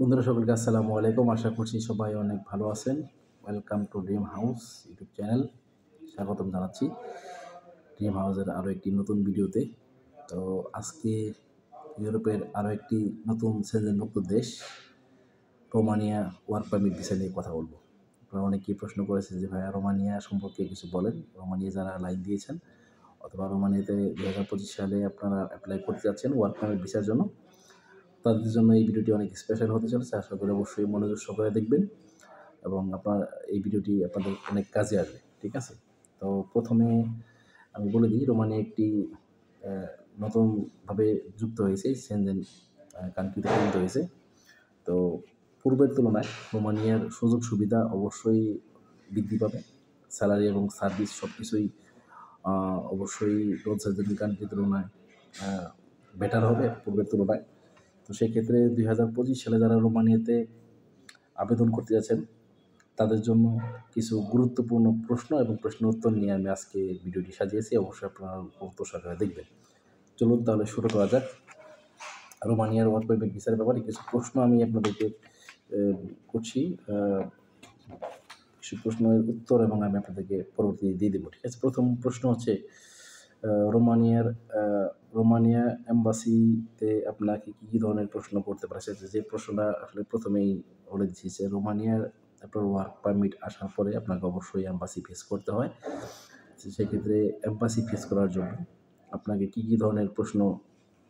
বন্ধুরা সকলকে আসসালামু আলাইকুম। আশা করছি সবাই অনেক ভালো আছেন। Welcome to dream house YouTube channel. স্বাগতম জানাচ্ছি ড্রিম হাউসের আরও একটি নতুন ভিডিওতে। তো আজকে ইউরোপের আরও একটি নতুন সেনজেনভুক্ত দেশ রোমানিয়া ওয়ার্ক পারমিট ভিসা নিয়ে কথা বলবো। আপনারা অনেকেই প্রশ্ন করেছেন যে ভাইয়া রোমানিয়া সম্পর্কে কিছু বলেন। রোমানিয়া যারা লাইন দিয়েছেন অথবা রোমানিয়াতে 2025 সালে আপনারা অ্যাপ্লাই করতে যাচ্ছেন ওয়ার্ক পারমিট ভিসার জন্য, তাদের জন্য এই ভিডিওটি অনেক স্পেশাল হতে চলেছে। আশা করি অবশ্যই মনোযোগ সহকারে দেখবেন এবং আপনার এই ভিডিওটি আপনাদের অনেক কাজে আসবে। ঠিক আছে? তো প্রথমে আমি বলে দিই, রোমানিয়া একটি নতুনভাবে যুক্ত হয়েছে, সেনজেন কান্ট্রিতে পরিণত হয়েছে। তো পূর্বের তুলনায় রোমানিয়ার সুযোগ সুবিধা অবশ্যই বৃদ্ধি পাবে। স্যালারি এবং সার্ভিস সব কিছুই অবশ্যই নন সেনজেন কান্ট্রির তুলনায় বেটার হবে পূর্বের তুলনায়। তো সেক্ষেত্রে 2025 সালে যারা রোমানিয়াতে আবেদন করতে যাচ্ছেন তাদের জন্য কিছু গুরুত্বপূর্ণ প্রশ্ন এবং প্রশ্নের উত্তর নিয়ে আমি আজকে ভিডিওটি সাজিয়েছি। অবশ্যই আপনারা গুরুত্ব সহকারে দেখবেন। চলুন তাহলে শুরু করা যাক। রোমানিয়ার ওয়ার্ক পারমিট ভিসার ব্যাপারে কিছু প্রশ্ন আমি আপনাদেরকে করছি। কিছু প্রশ্নের উত্তর এবং আমি আপনাদেরকে পরবর্তীতে দিয়ে দেবো। ঠিক আছে? প্রথম প্রশ্ন হচ্ছে, রোমানিয়া এম্বাসিতে আপনাকে কী ধরনের প্রশ্ন করতে পারে? যে প্রশ্নটা আসলে প্রথমেই বলে দিচ্ছি যে রোমানিয়ার আপনার ওয়ার্ক পারমিট আসার পরে আপনাকে অবশ্যই এম্বাসি ফেস করতে হয়। সেক্ষেত্রে এম্বাসি ফেস করার জন্য আপনাকে কী ধরনের প্রশ্ন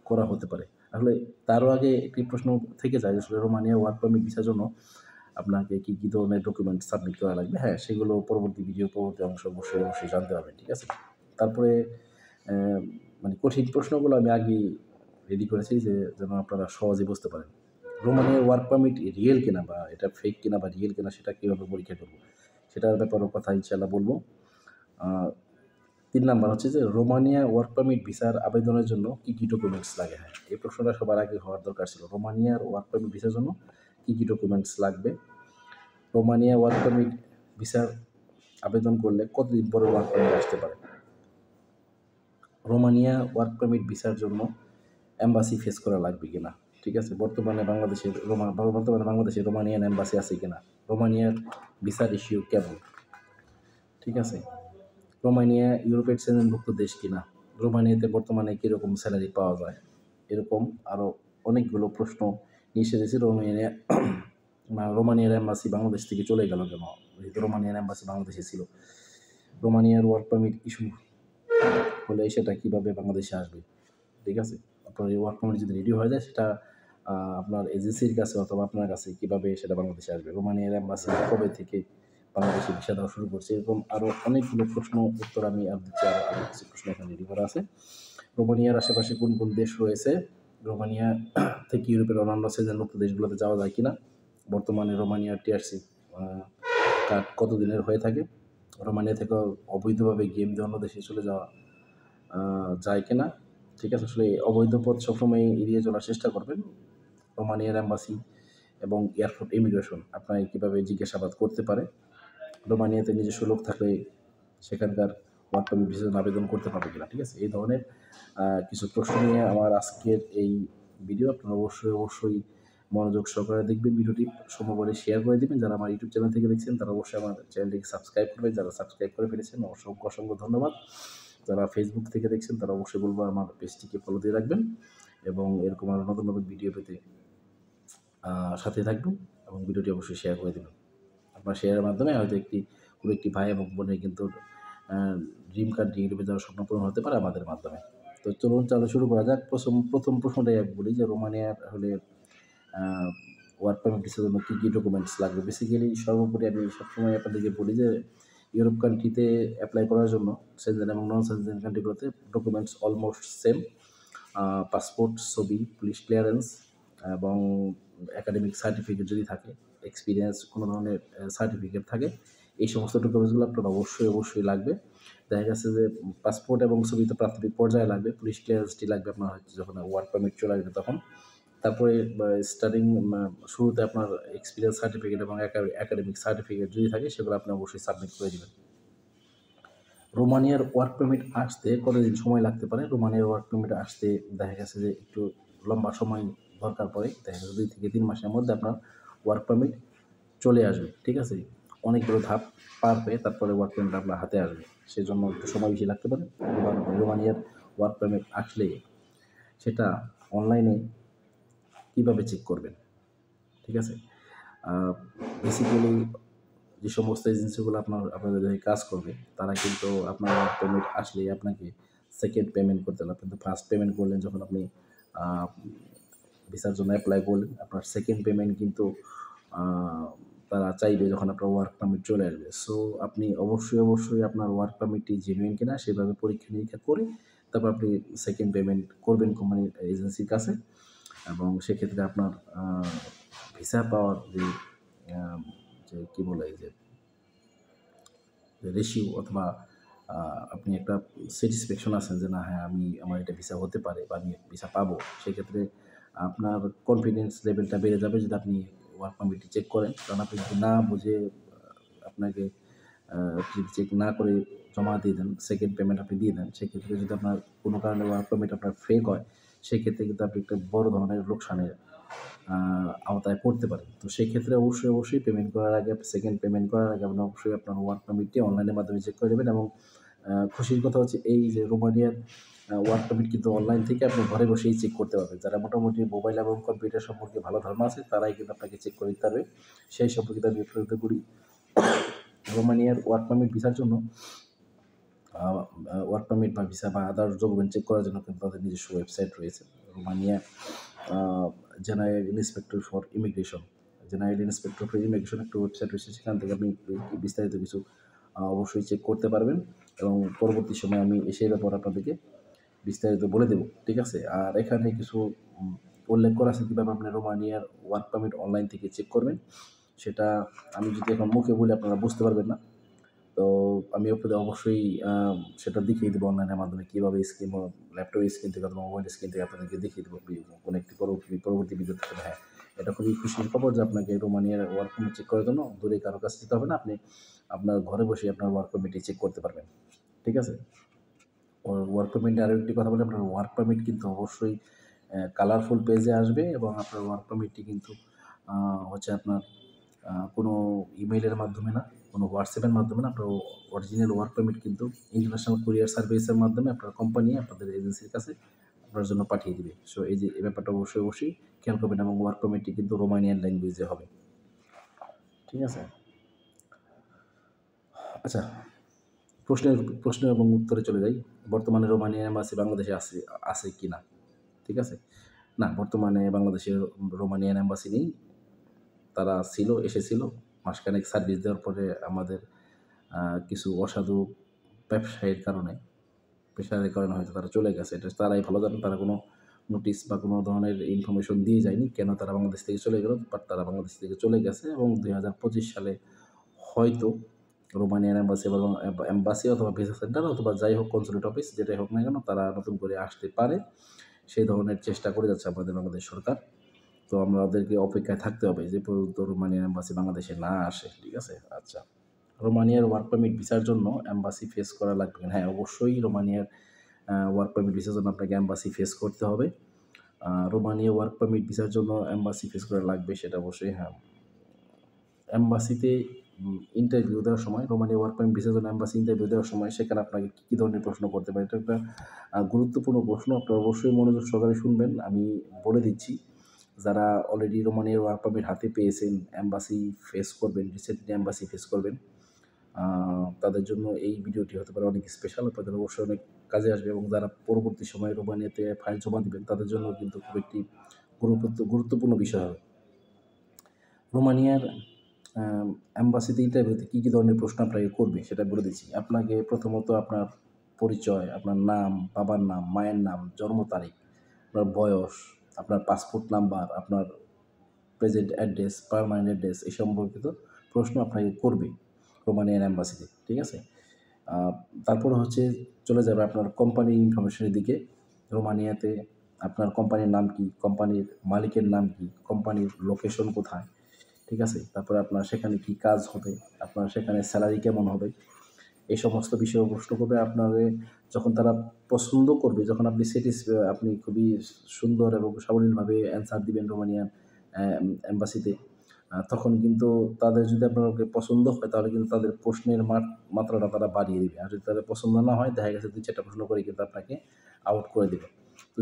করা হতে পারে? আসলে তারও আগে একটি প্রশ্ন থেকে যায়, আসলে রোমানিয়া ওয়ার্ক পারমিট ভিসার জন্য আপনাকে কী ধরনের ডকুমেন্ট সাবমিট করা লাগবে। হ্যাঁ, সেগুলো পরবর্তী অংশ অবশ্যই জানতে পারবেন। ঠিক আছে? তারপরে মানে কঠিন প্রশ্নগুলো আমি আগেই রেডি করেছি যেন আপনারা সহজে বুঝতে পারেন। রোমানিয়ার ওয়ার্ক পারমিট রিয়েল কিনা বা এটা ফেক কিনা বা রিয়েল কিনা সেটা কীভাবে পরীক্ষা করব, সেটার ব্যাপারেও কথা ইনশাআল্লাহ বলবো। 3 নাম্বার হচ্ছে যে রোমানিয়া ওয়ার্ক পারমিট ভিসার আবেদনের জন্য কী ডকুমেন্টস লাগে। হ্যাঁ, এই প্রশ্নটা সবার আগে হওয়ার দরকার ছিল। রোমানিয়ার ওয়ার্ক পারমিট ভিসার জন্য কী ডকুমেন্টস লাগবে? রোমানিয়া ওয়ার্ক পারমিট ভিসার আবেদন করলে কতদিন পরে ওয়ার্ক পারমিট আসতে পারে? রোমানিয়া ওয়ার্ক পারমিট ভিসার জন্য এম্বাসি ফেস করা লাগবে কিনা? ঠিক আছে? বর্তমানে বাংলাদেশে রোমানিয়ান এম্বাসি আছে কিনা? রোমানিয়ার ভিসার ইস্যু কেমন? ঠিক আছে? রোমানিয়া ইউরোপের সেনজেনভুক্ত দেশ কিনা? রোমানিয়াতে বর্তমানে কীরকম স্যালারি পাওয়া যায়? এরকম আরও অনেকগুলো প্রশ্ন নিয়ে এসেছে। রোমানিয়ার এম্বাসি বাংলাদেশ থেকে চলে গেল কেন? যেহেতু রোমানিয়ার এম্বাসি বাংলাদেশে ছিল। রোমানিয়ার ওয়ার্ক পারমিট ইস্যু হলে সেটা কীভাবে বাংলাদেশে আসবে? ঠিক আছে? আপনার এই ওয়ার্ক পারমিট যদি রেডি হয়ে যায় সেটা আপনার এজেন্সির কাছে অথবা আপনার কাছে কীভাবে সেটা বাংলাদেশে আসবে? রোমানিয়ার এম্বাসি কবে থেকে বাংলাদেশে ভিসা দেওয়া শুরু করছে? এরকম আরও অনেকগুলো প্রশ্ন উত্তর আমি দিচ্ছি। আরও কিছু প্রশ্ন এখানে রেডি করা আছে। রোমানিয়ার আশেপাশে কোন দেশ রয়েছে? রোমানিয়া থেকে ইউরোপের অন্যান্য সেনজেনভুক্ত দেশগুলোতে যাওয়া যায় কিনা? বর্তমানে রোমানিয়ার টিআরসি কার্ড কতদিনের হয়ে থাকে? রোমানিয়া থেকে অবৈধভাবে গেম দিয়ে অন্য দেশে চলে যাওয়া যায় কিনা? ঠিক আছে? আসলে অবৈধ পথ সবসময় এড়িয়ে চলার চেষ্টা করবেন। রোমানিয়ার এম্বাসি এবং এয়ারপোর্ট ইমিগ্রেশন আপনাকে কীভাবে জিজ্ঞাসাবাদ করতে পারে? রোমানিয়াতে নিজস্ব লোক থাকলে সেখানকার ওয়ার্ক পারমিট ভিসার জন্য আবেদন করতে পারবে কিনা? ঠিক আছে? এই ধরনের কিছু প্রশ্ন নিয়ে আমার আজকের এই ভিডিও। আপনারা অবশ্যই মনোযোগ সহকারে দেখবেন। ভিডিওটি সম্ভব হলে শেয়ার করে দিবেন। যারা আমার ইউটিউব চ্যানেল থেকে দেখছেন তারা অবশ্যই আমার চ্যানেলটিকে সাবস্ক্রাইব করবেন। যারা সাবস্ক্রাইব করে ফেলেছেন অসংখ্য ধন্যবাদ। যারা ফেসবুক থেকে দেখছেন তারা অবশ্যই বলবো আমার পেজটিকে ফলো দিয়ে রাখবেন এবং এরকম আরও নতুন ভিডিও পেতে সাথে থাকবেন এবং ভিডিওটি অবশ্যই শেয়ার করে দেবেন। আপনার শেয়ারের মাধ্যমে হয়তো কোনো একটি ভাই এবং বোনের কিন্তু ড্রিম কান্ট্রি ইউরোপে যাওয়ার স্বপ্ন পূরণ হতে পারে আমাদের মাধ্যমে। তো চলুন তাহলে শুরু করা যাক। প্রথম প্রশ্নটাই আমি বলি যে রোমানিয়ার হলে ওয়ার্ক পারমিট ভিসার জন্য কী ডকুমেন্টস লাগবে? বেসিক্যালি সর্বোপরি আমি সবসময় আপনাদেরকে বলি যে ইউরোপ কান্ট্রিতে অ্যাপ্লাই করার জন্য সেনজেন এবং নন সেনজেন কান্ট্রিগুলোতে ডকুমেন্টস অলমোস্ট সেম। পাসপোর্ট, ছবি, পুলিশ ক্লিয়ারেন্স এবং একাডেমিক সার্টিফিকেট যদি থাকে, এক্সপিরিয়েন্স কোনো ধরনের সার্টিফিকেট থাকে, এই সমস্ত ডকুমেন্টসগুলো আপনার অবশ্যই লাগবে। দেখা গেছে যে পাসপোর্ট এবং ছবি তো প্রাথমিক পর্যায়ে লাগবে, পুলিশ ক্লিয়ারেন্সটি লাগবে আপনার হয়তো যখন ওয়ার্ক পারমিট চলে আসবে তখন। তারপরে শুরুতে আপনার এক্সপিরিয়েন্স সার্টিফিকেট এবং একাডেমিক সার্টিফিকেট যদি থাকে সেগুলো আপনি অবশ্যই সাবমিট করে দেবেন। রোমানিয়ার ওয়ার্ক পারমিট আসতে কতদিন সময় লাগতে পারে? রোমানিয়ার ওয়ার্ক পারমিট আসতে দেখা গেছে যে একটু লম্বা সময় দরকার পড়ে, দেখা যাচ্ছে 2 থেকে 3 মাসের মধ্যে আপনার ওয়ার্ক পারমিট চলে আসবে। ঠিক আছে? অনেকগুলো ধাপ পার হয়ে তারপরে ওয়ার্ক পারমিট আপনার হাতে আসবে। সেজন্য একটু সময় বেশি লাগতে পারে। এবার রোমানিয়ার ওয়ার্ক পারমিট আসলে সেটা অনলাইনে কীভাবে চেক করবেন? ঠিক আছে? বেসিক্যালি যে সমস্ত এজেন্সিগুলো আপনাদের হয়ে কাজ করবে, তারা কিন্তু আপনার ওয়ার্ক পারমিট আসলেই আপনাকে সেকেন্ড পেমেন্ট করতে হবে। আপনি তো ফার্স্ট পেমেন্ট করলেন যখন আপনি ভিসার জন্য অ্যাপ্লাই করলেন, আপনার সেকেন্ড পেমেন্ট কিন্তু তারা চাইবে যখন আপনার ওয়ার্ক পারমিট চলে আসবে। সো আপনি অবশ্যই আপনার ওয়ার্ক পারমিটটি জেনুইন কিনা সেভাবে পরীক্ষা-নিরীক্ষা করে তারপর আপনি সেকেন্ড পেমেন্ট করবেন কোম্পানির এজেন্সির কাছে, এবং সেক্ষেত্রে আপনার ভিসা পাওয়ার যে কী বলে যে রেশিও অথবা আপনি একটা স্যাটিসফ্যাকশন আছেন যে না হ্যাঁ আমার এটা ভিসা হতে পারে বা আমি ভিসা পাবো, সেক্ষেত্রে আপনার কনফিডেন্স লেভেলটা বেড়ে যাবে যদি আপনি ওয়ার্ক পারমিটটি চেক করেন। কারণ আপনি যদি না বুঝে আপনাকে যদি চেক না করে জমা দিয়ে দেন, সেকেন্ড পেমেন্ট আপনি দিয়ে দেন, সেক্ষেত্রে যদি আপনার কোনো কারণে ওয়ার্ক পারমিট আপনার ফেক হয়, সেক্ষেত্রে কিন্তু আপনি একটা বড় ধরনের লোকসানের আওতায় পড়তে পারেন। তো সেক্ষেত্রে অবশ্যই পেমেন্ট করার আগে, সেকেন্ড পেমেন্ট করার আগে আপনি অবশ্যই আপনার ওয়ার্ক পারমিটটি অনলাইনের মাধ্যমে চেক করে নেবেন। এবং খুশির কথা হচ্ছে এই যে রোমানিয়ার ওয়ার্ক পারমিট কিন্তু অনলাইন থেকে আপনি ঘরে বসেই চেক করতে পারবেন। যারা মোটামুটি মোবাইল এবং কম্পিউটার সম্পর্কে ভালো ধারণা আছে, তারাই কিন্তু আপনাকে চেক করে দিতে পারবে। সেই সম্পর্কিত আমি প্রয়োগ করি। রোমানিয়ার ওয়ার্ক পারমিট ভিসার জন্য ওয়ার্ক পারমিট বা ভিসা বা আদার্স ডকুমেন্ট চেক করার জন্য কিন্তু তাদের নিজস্ব ওয়েবসাইট রয়েছে। Romania general inspector for immigration একটা ওয়েবসাইট রয়েছে, সেখান থেকে আপনি বিস্তারিত কিছু অবশ্যই চেক করতে পারবেন, এবং পরবর্তী সময়ে আমি সেই ব্যাপারে আপনাদেরকে বিস্তারিত বলে দেব। ঠিক আছে? আর এখানে কিছু উল্লেখ করা আছে কীভাবে আপনি রোমানিয়ার ওয়ার্ক পারমিট অনলাইন থেকে চেক করবেন। সেটা আমি যদি এখন মুখে বলি আপনারা বুঝতে পারবেন না। তো আমি আপনাদের অবশ্যই সেটা দেখিয়ে দেবো অনলাইনের মাধ্যমে কীভাবে ল্যাপটপের স্ক্রিন থেকে অথবা মোবাইল স্ক্রিন থেকে আপনাদেরকে দেখিয়ে দেবো কোনো একটি পরবর্তী ভিডিওতে। হ্যাঁ, এটা খুবই খুশির খবর যে আপনাকে রোমানিয়ার ওয়ার্ক পারমিট চেক করার জন্য দূরে কারো কাছে যেতে হবে না। আপনি আপনার ঘরে বসে আপনার ওয়ার্ক পারমিটটি চেক করতে পারবেন। ঠিক আছে? ওয়ার্ক পারমিট আরও একটি কথা বলি, আপনার ওয়ার্ক পারমিট কিন্তু অবশ্যই কালারফুল পেজে আসবে, এবং আপনার ওয়ার্ক পারমিটটি কিন্তু হচ্ছে আপনার কোনো ইমেইলের মাধ্যমে না, কোনো হোয়াটসঅ্যাপের মাধ্যমে না, আপনার অরিজিনাল ওয়ার্ক পারমিট কিন্তু ইন্টারন্যাশনাল কুরিয়ার সার্ভিসের মাধ্যমে আপনার কোম্পানি আপনাদের এজেন্সির কাছে আপনার জন্য পাঠিয়ে দিবে। সো এই ব্যাপারটা অবশ্যই খেয়াল করবেন, এবং ওয়ার্ক পারমিটটি কিন্তু রোমানিয়ান ল্যাঙ্গুয়েজে হবে। ঠিক আছে? আচ্ছা, প্রশ্ন এবং উত্তরে চলে যাই। বর্তমানে রোমানিয়ান এম্বাসি বাংলাদেশে আছে কি না? ঠিক আছে? না, বর্তমানে বাংলাদেশের রোমানিয়ান এম্বাসি নেই। তারা এসেছিল মাসখানেক সার্ভিস দেওয়ার পরে আমাদের কিছু অসাধু ব্যবসায়ীর কারণে, প্রেশারের কারণে হয়তো তারা চলে গেছে। এটা তারাই ভালো জানেন। তারা কোনো নোটিশ বা কোনো ধরনের ইনফরমেশন দিয়ে যায়নি কেন তারা বাংলাদেশ থেকে চলে গেল। বাট তারা বাংলাদেশ থেকে চলে গেছে, এবং 2025 সালে হয়তো রোমানিয়ান এম্বাসি অথবা ভিসা সেন্টার অথবা যাই হোক কনসুলেট অফিস যেটাই হোক না কেন, তারা নতুন করে আসতে পারে। সেই ধরনের চেষ্টা করে যাচ্ছে আমাদের বাংলাদেশ সরকার। তো আমরা ওদেরকে অপেক্ষায় থাকতে হবে যে পর্যন্ত রোমানিয়ান এম্বাসি বাংলাদেশে না আসে। ঠিক আছে? আচ্ছা, রোমানিয়ার ওয়ার্ক পারমিট ভিসার জন্য এম্বাসি ফেস করা লাগবে কিনা? হ্যাঁ, অবশ্যই রোমানিয়ার ওয়ার্ক পারমিট ভিসার জন্য আপনাকে এম্বাসি ফেস করতে হবে। রোমানিয়া ওয়ার্ক পারমিট ভিসার জন্য এম্বাসি ফেস করা লাগবে, সেটা অবশ্যই। হ্যাঁ, এম্বাসিতে ইন্টারভিউ দেওয়ার সময়, রোমানিয়া ওয়ার্ক পারমিট ভিসার জন্য এম্বাসি ইন্টারভিউ দেওয়ার সময় সেখানে আপনাকে কী ধরনের প্রশ্ন করতে পারে, এটা একটা গুরুত্বপূর্ণ প্রশ্ন। আপনারা অবশ্যই মনোযোগ সহকারে শুনবেন। আমি বলে দিচ্ছি, যারা অলরেডি রোমানিয়ার ওয়ার্ক পারমিট হাতে পেয়েছেন, এম্বাসি ফেস করবেন, রিসেন্টলি এম্বাসি ফেস করবেন, তাদের জন্য এই ভিডিওটি হতে পারে অনেক স্পেশাল, আপনাদের অবশ্যই অনেক কাজে আসবে, এবং যারা পরবর্তী সময়ে রোমানিয়াতে ফাইল জমা দেবেন তাদের জন্য কিন্তু খুব একটি গুরুত্বপূর্ণ বিষয় হবে। রোমানিয়ার এম্বাসিতে ইন্টারভিউতে কী ধরনের প্রশ্ন আপনাকে করবে সেটা বলে দিচ্ছি। আপনাকে প্রথমত আপনার পরিচয়, আপনার নাম, বাবার নাম, মায়ের নাম, জন্ম তারিখ, আপনার বয়স, আপনার পাসপোর্ট নাম্বার, আপনার প্রেজেন্ট অ্যাড্রেস, পার্মানেন্ট অ্যাড্রেস, এই সম্পর্কিত প্রশ্ন আপনাকে করবে রোমানিয়ান এম্বাসিতে। ঠিক আছে? তারপরে চলে যাবে আপনার কোম্পানির ইনফরমেশনের দিকে। রোমানিয়াতে আপনার কোম্পানির নাম কি, কোম্পানির মালিকের নাম কি, কোম্পানির লোকেশন কোথায়, ঠিক আছে? তারপরে আপনার সেখানে কি কাজ হবে, আপনার সেখানে স্যালারি কেমন হবে, এই সমস্ত বিষয়ে প্রশ্ন করবে। আপনাকে যখন তারা পছন্দ করবে, যখন আপনি আপনি খুবই সুন্দর এবং সাবলীলভাবে অ্যান্সার দিবেন রোমানিয়ান এম্বাসিতে, তখন কিন্তু তাদের যদি আপনাকে পছন্দ হয় তাহলে কিন্তু তাদের প্রশ্নের মাত্রাটা তারা বাড়িয়ে দিবে। আর যদি তাদের পছন্দ না হয়, দেখা গেছে ২-৪ টা প্রশ্ন করে কিন্তু আপনাকে আউট করে দিবে। তো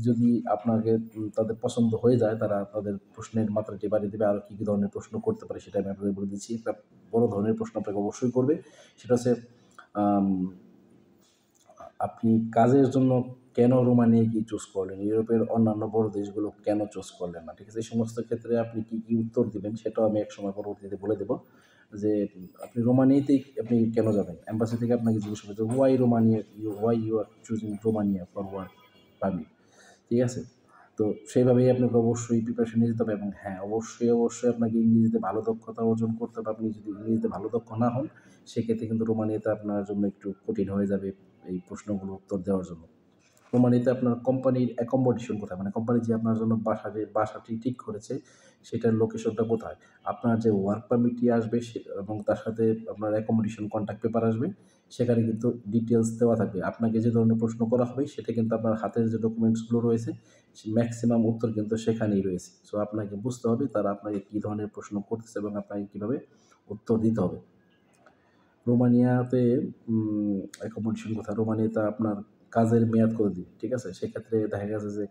যদি আপনাকে তাদের পছন্দ হয়ে যায়, তারা তাদের প্রশ্নের মাত্রাটি বাড়িয়ে দেবে। আরও কী, কী ধরনের প্রশ্ন করতে পারে সেটা আমি আপনাদের বলে দিচ্ছি। একটা বড় ধরনের প্রশ্ন আপনাকে অবশ্যই করবে। সেটা হচ্ছে আম আপনি কাজের জন্য কেন রোমানিয়াকে চুজ করলেন? ইউরোপের অন্যান্য বড় দেশগুলো কেন চুজ করলেন না? ঠিক আছে? এই সমস্ত ক্ষেত্রে আপনি কি, কি উত্তর দিবেন সেটাও আমি একসময় পরবর্তীতে বলে দেব। যে আপনি রোমানিয়াতেই আপনি কেন যাবেন? এম্বাসি থেকে আপনাকে জিজ্ঞেস করবে যে why you are choosing Romania for work permit. ঠিক আছে? তো সেইভাবেই আপনাকে অবশ্যই প্রিপারেশন নিয়ে যেতে হবে এবং হ্যাঁ, অবশ্যই আপনাকে ইংরেজিতে ভালো দক্ষতা অর্জন করতে হবে। আপনি যদি ইংরেজিতে ভালো দক্ষ না হন, সেক্ষেত্রে কিন্তু রোমানিয়াতে আপনার জন্য একটু কঠিন হয়ে যাবে এই প্রশ্নগুলোর উত্তর দেওয়ার জন্য। রোমানিয়াতে আপনার কোম্পানির অ্যাকোমোডেশন কোথায়? মানে কোম্পানি যে আপনার জন্য বাসাটি ঠিক করেছে, সেটার লোকেশনটা কোথায়? আপনার যে ওয়ার্ক পারমিটটি আসবে এবং তার সাথে আপনার অ্যাকোমোডেশন কন্ট্রাক্ট পেপার আসবে, সেখানে কিন্তু ডিটেইলস দেওয়া থাকবে। আপনাকে যে ধরনের প্রশ্ন করা হবে, সেটা কিন্তু আপনার হাতের যে ডকুমেন্টসগুলো রয়েছে, ম্যাক্সিমাম উত্তর কিন্তু সেখানেই রয়েছে। সো আপনাকে বুঝতে হবে তারা আপনাকে কী ধরনের প্রশ্ন করতেছে এবং আপনাকে কীভাবে উত্তর দিতে হবে। রোমানিয়াতে অ্যাকোমোডেশন কোথায়? রোমানিয়াতে আপনার কাজের মেয়াদ কতদিন? ঠিক আছে? সেক্ষেত্রে দেখা গেছে যে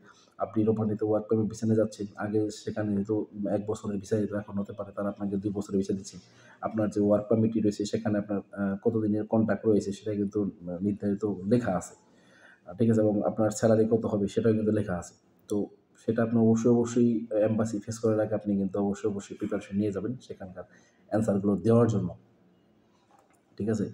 আপনি রোমানিয়াতে ওয়ার্ক পারমিট ভিসা নিয়ে যাচ্ছেন। আগে সেখানে যেহেতু ১ বছরের ভিসা দিত, এখন হতে পারে তারা আপনাকে ২ বছরের ভিসা দিচ্ছে। আপনার যে ওয়ার্ক পারমিটটি রয়েছে সেখানে আপনার কতদিনের কন্ট্রাক্ট রয়েছে সেটা কিন্তু নির্ধারিত লেখা আছে। ঠিক আছে? এবং আপনার স্যালারি কত হবে সেটাও কিন্তু লেখা আছে। তো সেটা আপনি অবশ্যই এম্বাসি ফেস করার আগে আপনি কিন্তু অবশ্যই প্রিপারেশন নিয়ে যাবেন সেখানকার অ্যান্সারগুলো দেওয়ার জন্য। ঠিক আছে?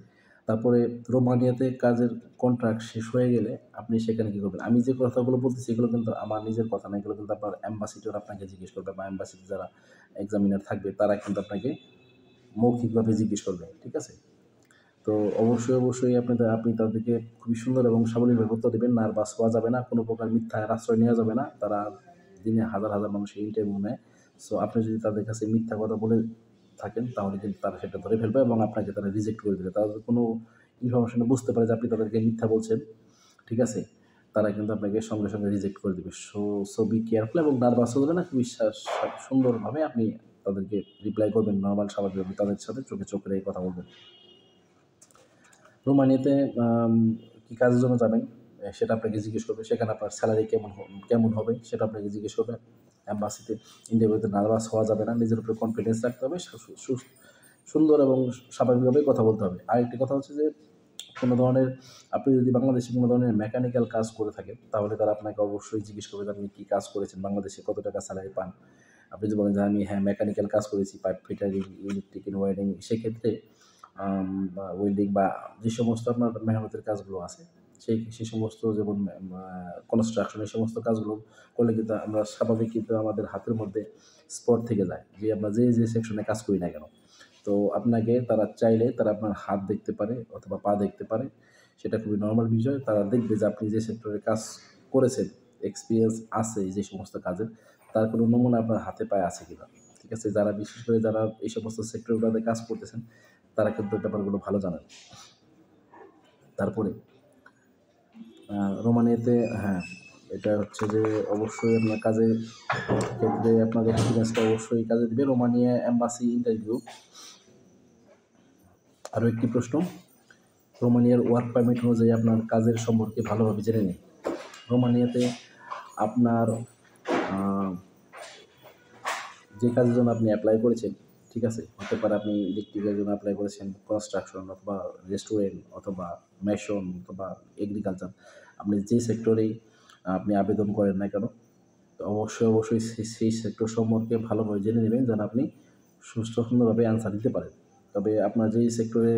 তারপরে রোমানিয়াতে কাজের কন্ট্রাক্ট শেষ হয়ে গেলে আপনি সেখানে কী করবেন? আমি যে কথাগুলো বলতেছি এগুলো কিন্তু আমার নিজের কথা না। এগুলো কিন্তু আপনার অ্যাম্বাসিডর আপনাকে জিজ্ঞেস করবে বা অ্যাম্বাসিতে যারা এক্সামিনার থাকবে তারা কিন্তু আপনাকে মৌখিকভাবে জিজ্ঞেস করবে। ঠিক আছে? তো অবশ্যই আপনি তাদেরকে খুবই সুন্দর এবং সাবলীলভাবে উত্তর দিবেন। নার্ভাস হওয়া যাবে না। কোনো প্রকার মিথ্যার আশ্রয় নেওয়া যাবে না। তারা দিনে হাজার মানুষের ইন্টারভিউ নেয়। সো আপনি যদি তাদের কাছে মিথ্যা কথা বলে থাকেন তাহলে কিন্তু তারা সেটা ধরে ফেলবে এবং আপনাকে তারা রিজেক্ট করে দিবে। তারা যদি কোনো ইনফরমেশনে বুঝতে পারে যে আপনি তাদেরকে মিথ্যা বলছেন, ঠিক আছে? তারা কিন্তু আপনাকে সঙ্গে রিজেক্ট করে দিবে। সো বি কেয়ারফুল এবং নার্ভাস হয়ে যাবেন না। খুবই সুন্দরভাবে আপনি তাদেরকে রিপ্লাই করবেন নরমাল স্বাভাবিকভাবে তাদের সাথে চোখে চোখ রেখে কথা বলবেন। রোমানিয়াতে কি কাজের জন্য যাবেন সেটা আপনাকে জিজ্ঞেস করবে। সেখানে আপনার স্যালারি কেমন হবে সেটা আপনাকে জিজ্ঞেস করবে। অ্যাম্বাসিতে ইন্টারভিউতে নার্ভাস হওয়া যাবে না। নিজের উপরে কনফিডেন্স রাখতে হবে। সুন্দর এবং স্বাভাবিকভাবে কথা বলতে হবে। আরেকটি কথা হচ্ছে যে কোনো ধরনের আপনি যদি বাংলাদেশে কোনো ধরনের মেকানিক্যাল কাজ করে থাকেন, তাহলে তারা আপনাকে অবশ্যই জিজ্ঞেস করবে যে আপনি কী কাজ করেছেন, বাংলাদেশে কত টাকা স্যালারি পান। আপনি যদি বলেন যে আমি মেকানিক্যাল কাজ করেছি, পাইপ ফিটারিং, ইলেকট্রিক্যাল ওয়্যারিং, সেক্ষেত্রে বা ওয়েল্ডিং বা যে সমস্ত আপনার মেহনতের কাজগুলো আছে, সে সমস্ত যেমন কনস্ট্রাকশন এই সমস্ত কাজগুলো করলে কিন্তু আমরা স্বাভাবিক কিন্তু আমাদের হাতের মধ্যে স্পট থেকে যায় যে আমরা যে সেকশনে কাজ করি না কেন। তো আপনাকে তারা চাইলে তারা আপনার হাত দেখতে পারে অথবা পা দেখতে পারে। সেটা খুবই নরমাল বিষয়। তারা দেখবে যে আপনি যে সেক্টরে কাজ করেছেন, এক্সপেরিয়েন্স আছে যে সমস্ত কাজের, তার কোনো নমুনা আপনার হাতে পায়ে আছে কিনা। ঠিক আছে? বিশেষ করে যারা এই সমস্ত সেক্টরগুলোতে কাজ করতেছেন, তারা কিন্তু ব্যাপারগুলো ভালো জানেন। তারপরে রোমানিয়াতে এটা হচ্ছে যে অবশ্যই আপনার কাজের ক্ষেত্রে আপনার এক্সপিরিয়েন্সটা অবশ্যই কাজে দিবে। Romania embassy interview. আরও একটি প্রশ্ন, রোমানিয়ার ওয়ার্ক পারমিট অনুযায়ী আপনার কাজের সম্পর্কে ভালোভাবে জেনে নিন। রোমানিয়াতে আপনার যে কাজের জন্য আপনি অ্যাপ্লাই করেছেন, ঠিক আছে? হতে পারে আপনি ইলেকট্রিকের জন্য অ্যাপ্লাই করেছেন, কনস্ট্রাকশন অথবা রেস্টুরেন্ট অথবা মেশন অথবা এগ্রিকালচার। আপনি যে সেক্টরেই আপনি আবেদন করেন না কেন, তো অবশ্যই সেই সেক্টর সম্পর্কে ভালোভাবে জেনে নেবেন যেন আপনি সুন্দরভাবে অ্যান্সার দিতে পারেন। তবে আপনার যেই সেক্টরে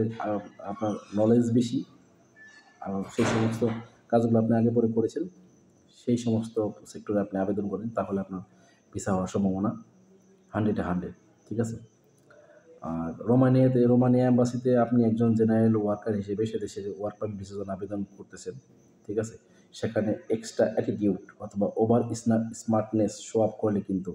আপনার নলেজ বেশি, সেই সমস্ত কাজগুলো আপনি আগে পরে করেছেন, সেই সমস্ত সেক্টরে আপনি আবেদন করেন, তাহলে আপনার ভিসা হওয়ার সম্ভাবনা 100-এ 100, ঠিক আছে? আর রোমানিয়া এম্বাসিতে আপনি একজন জেনারেল ওয়ার্কার হিসেবে সে দেশের ওয়ার্ক পারমিট ভিসার জন্য আবেদন করতেছেন, ঠিক আছে? সেখানে এক্সট্রা অ্যাটিটিউড অথবা ওভার স্মার্টনেস শো আপ করলে কিন্তু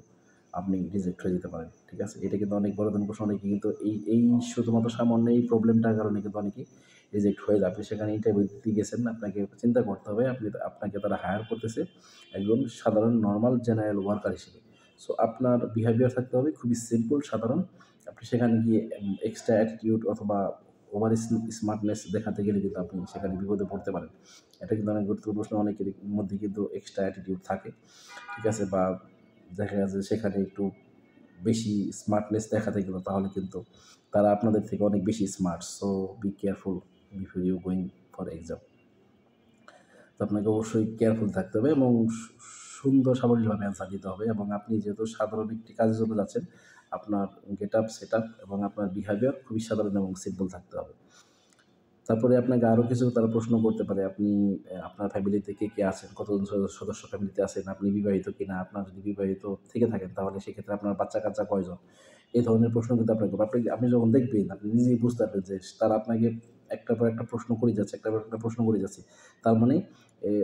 আপনি রিজেক্ট হয়ে যেতে পারেন, ঠিক আছে? এটা কিন্তু অনেক বড় ধরনের প্রশ্ন। অনেকে কিন্তু এই শুধুমাত্র সামান্য এই প্রবলেমটার কারণে কিন্তু অনেকেই রিজেক্ট হয়ে যায়। আপনি সেখানে ইন্টারভিউ দিতে গেছেন, আপনাকে চিন্তা করতে হবে আপনাকে তারা হায়ার করতেছে একজন সাধারণ নরমাল জেনারেল ওয়ার্কার হিসেবে। সো আপনার বিহেভিয়ার থাকতে হবে খুবই সিম্পল, সাধারণ। আপনি সেখানে গিয়ে এক্সট্রা অ্যাটিটিউড অথবা ওভার স্মার্টনেস দেখাতে গেলে কিন্তু আপনি সেখানে বিপদে পড়তে পারেন। এটা কিন্তু অনেক গুরুত্বপূর্ণ প্রশ্ন, অনেকের মধ্যে কিন্তু এক্সট্রা অ্যাটিটিউড থাকে, ঠিক আছে? বা দেখা যাচ্ছে সেখানে একটু বেশি স্মার্টনেস দেখাতে গেল, তাহলে কিন্তু তারা আপনাদের থেকে অনেক বেশি smart. So be careful before you going for exam. তো আপনাকে অবশ্যই কেয়ারফুল থাকতে হবে এবং সুন্দর সাবলীলভাবে অ্যান্সার দিতে হবে। এবং আপনি যেহেতু সাধারণ একটি কাজের জন্য যাচ্ছেন, আপনার গেট আপ, সেট আপ এবং আপনার বিহেভিয়ার খুবই সাধারণ এবং সিম্পল থাকতে হবে। তারপরে আপনাকে আরও কিছু তারা প্রশ্ন করতে পারে, আপনি আপনার ফ্যামিলিতে কে আছেন, কতজন সদস্য ফ্যামিলিতে আছেন, আপনি বিবাহিত কিনা, আপনার যদি বিবাহিত থেকে থাকেন তাহলে সেক্ষেত্রে আপনার বাচ্চা-কাচ্চা কয়জন? এই ধরনের প্রশ্ন কিন্তু আপনাকে করবে। আপনি যখন দেখবেন, আপনি নিজেই বুঝতে পারবেন যে তারা আপনাকে একটার পর একটা প্রশ্ন করে যাচ্ছে, একটার পর একটা প্রশ্ন করে যাচ্ছে। তার মানে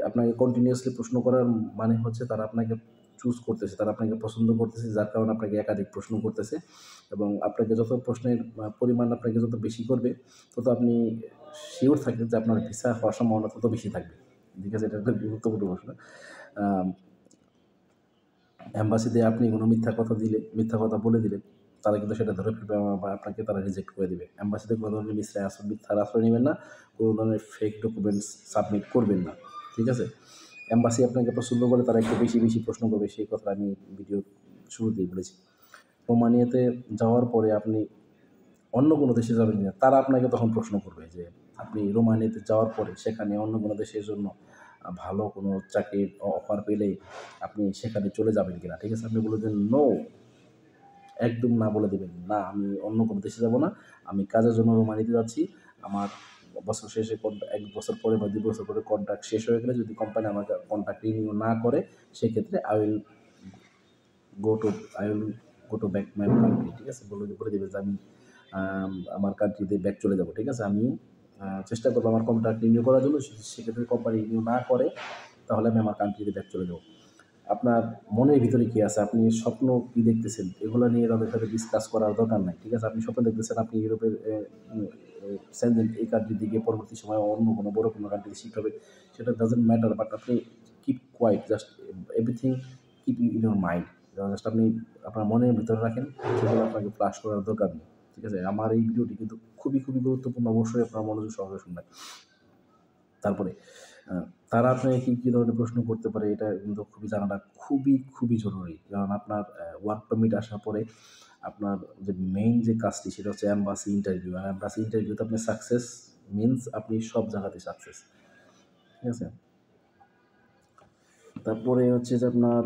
আপনাকে কন্টিনিউয়াসলি প্রশ্ন করার মানে হচ্ছে তারা আপনাকে চুজ করতেছে, তারা আপনাকে পছন্দ করতেছে, যার কারণে আপনাকে একাধিক প্রশ্ন করতেছে। এবং আপনাকে যত প্রশ্নের পরিমাণ আপনাকে যত বেশি করবে, তত আপনি শিওর থাকবেন যে আপনার ভিসা হওয়ার সম্ভাবনা তত বেশি থাকবে। ঠিক আছে? এটা একটা গুরুত্বপূর্ণ প্রশ্ন। এম্বাসিতে আপনি কোনো মিথ্যা কথা বলে দিলে, তারা কিন্তু সেটা ধরে ফেলবে বা আপনাকে তারা রিজেক্ট করে দিবে। এম্বাসিতে কোনো ধরনের মিথ্যার আশ্রয় নিবেন না, কোনো ধরনের ফেক ডকুমেন্টস সাবমিট করবেন না। ঠিক আছে? এম্বাসি আপনাকে পছন্দ করে, তারা একটু বেশি প্রশ্ন করবে, সেই কথা আমি ভিডিওর শুরুতেই বলেছি। রোমানিয়াতে যাওয়ার পরে আপনি অন্য কোনো দেশে যাবেন কিনা, তারা আপনাকে তখন প্রশ্ন করবে যে আপনি রোমানিয়াতে যাওয়ার পরে সেখানে অন্য কোনো দেশের জন্য ভালো কোনো চাকরির অফার পেলে আপনি সেখানে চলে যাবেন কিনা। ঠিক আছে? আপনি বলে দেন নো, একদম না বলে দেবেন, না আমি অন্য কোনো দেশে যাব না, আমি কাজের জন্য রোমানিয়াতে যাচ্ছি। আমার বছর শেষে ১ বছর পরে বা ২ বছর পরে কন্ট্রাক্ট শেষ হয়ে গেলে যদি কোম্পানি আমাকে কন্ট্রাক্ট রিনিউ না করে, সেক্ষেত্রে go to I will go to back my country. ঠিক আছে? বলে দেবে যে আমি আমার কান্ট্রিতে ব্যাক চলে যাব। ঠিক আছে? আমি চেষ্টা করবো আমার কন্ট্রাক্ট রিনিউ করার জন্য। সেক্ষেত্রে কোম্পানি রিনিউ না করে, তাহলে আমি আমার কান্ট্রিতে ব্যাক চলে যাব। আপনার মনের ভিতরে কী আছে, আপনি স্বপ্ন কী দেখতেছেন, এগুলো নিয়ে তাদের সাথে ডিসকাস করার দরকার নাই। ঠিক আছে? আপনি স্বপ্ন দেখতেছেন আপনি ইউরোপের সেনজেন এই কান্ট্রিতে গিয়ে পরবর্তী সময়ে অন্য কোনো বড় কোনো কান্ট্রিতে শিফট হবে, সেটা ডাজন্ট ম্যাটার। বাট আপনি keep quiet, just everything keep in your mind. Just আপনি আপনার মনের ভিতরে রাখেন, সেগুলো আপনাকে ফ্লাশ করার দরকার নেই। ঠিক আছে? আমার এই ভিডিওটি কিন্তু খুবই গুরুত্বপূর্ণ, অবশ্যই আপনার মনোযোগ সহকারে শুনবেন। তারপরে তারা আপনাকে কী ধরনের প্রশ্ন করতে পারে, এটা কিন্তু জানাটা খুবই জরুরি। কারণ আপনার ওয়ার্ক পারমিট আসার পরে আপনার যে মেইন যে কাজটি, সেটা হচ্ছে এম্বাসি ইন্টারভিউ। আর এম্বাসি ইন্টারভিউতে আপনি সাকসেস মিনস আপনি সব জায়গাতেই সাকসেস। ঠিক আছে? তারপরে হচ্ছে যে আপনার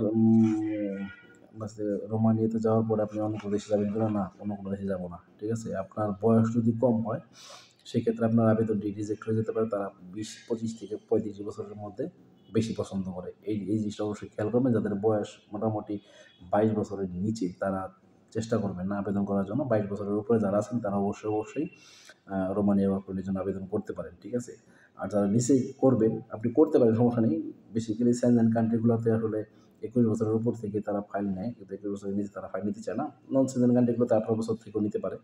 রোমানিয়াতে যাওয়ার পরে আপনি অন্য কোনো দেশে যাবেন কিনা, না অন্য কোনো দেশে যাব না। ঠিক আছে? আপনার বয়স যদি কম হয়, সেক্ষেত্রে আপনার আবেদনটি রিজেক্ট হয়ে যেতে পারে। তারা ২৫ থেকে ৩৫ বছরের মধ্যে বেশি পছন্দ করে। এই জিনিসটা অবশ্যই খেয়াল করবেন। যাদের বয়স মোটামুটি ২২ বছরের নিচে, তারা চেষ্টা করবেন না আবেদন করার জন্য। ২২ বছরের উপরে যারা আছেন, তারা অবশ্যই রোমানিয়া ওয়ার্ক পারমিটের জন্য আবেদন করতে পারেন। ঠিক আছে? আর যারা নিচে করবেন, আপনি করতে পারেন, সমস্যা নেই। বেসিক্যালি সেনজেন কান্ট্রিগুলোতে আসলে ২১ বছরের উপর থেকে তারা ফাইল নেয়, কিন্তু ২১ বছরের নিচে তারা ফাইল নিতে চায় না। নন সেনজেন কান্ট্রিগুলোতে ১৮ বছর থেকেও নিতে পারে।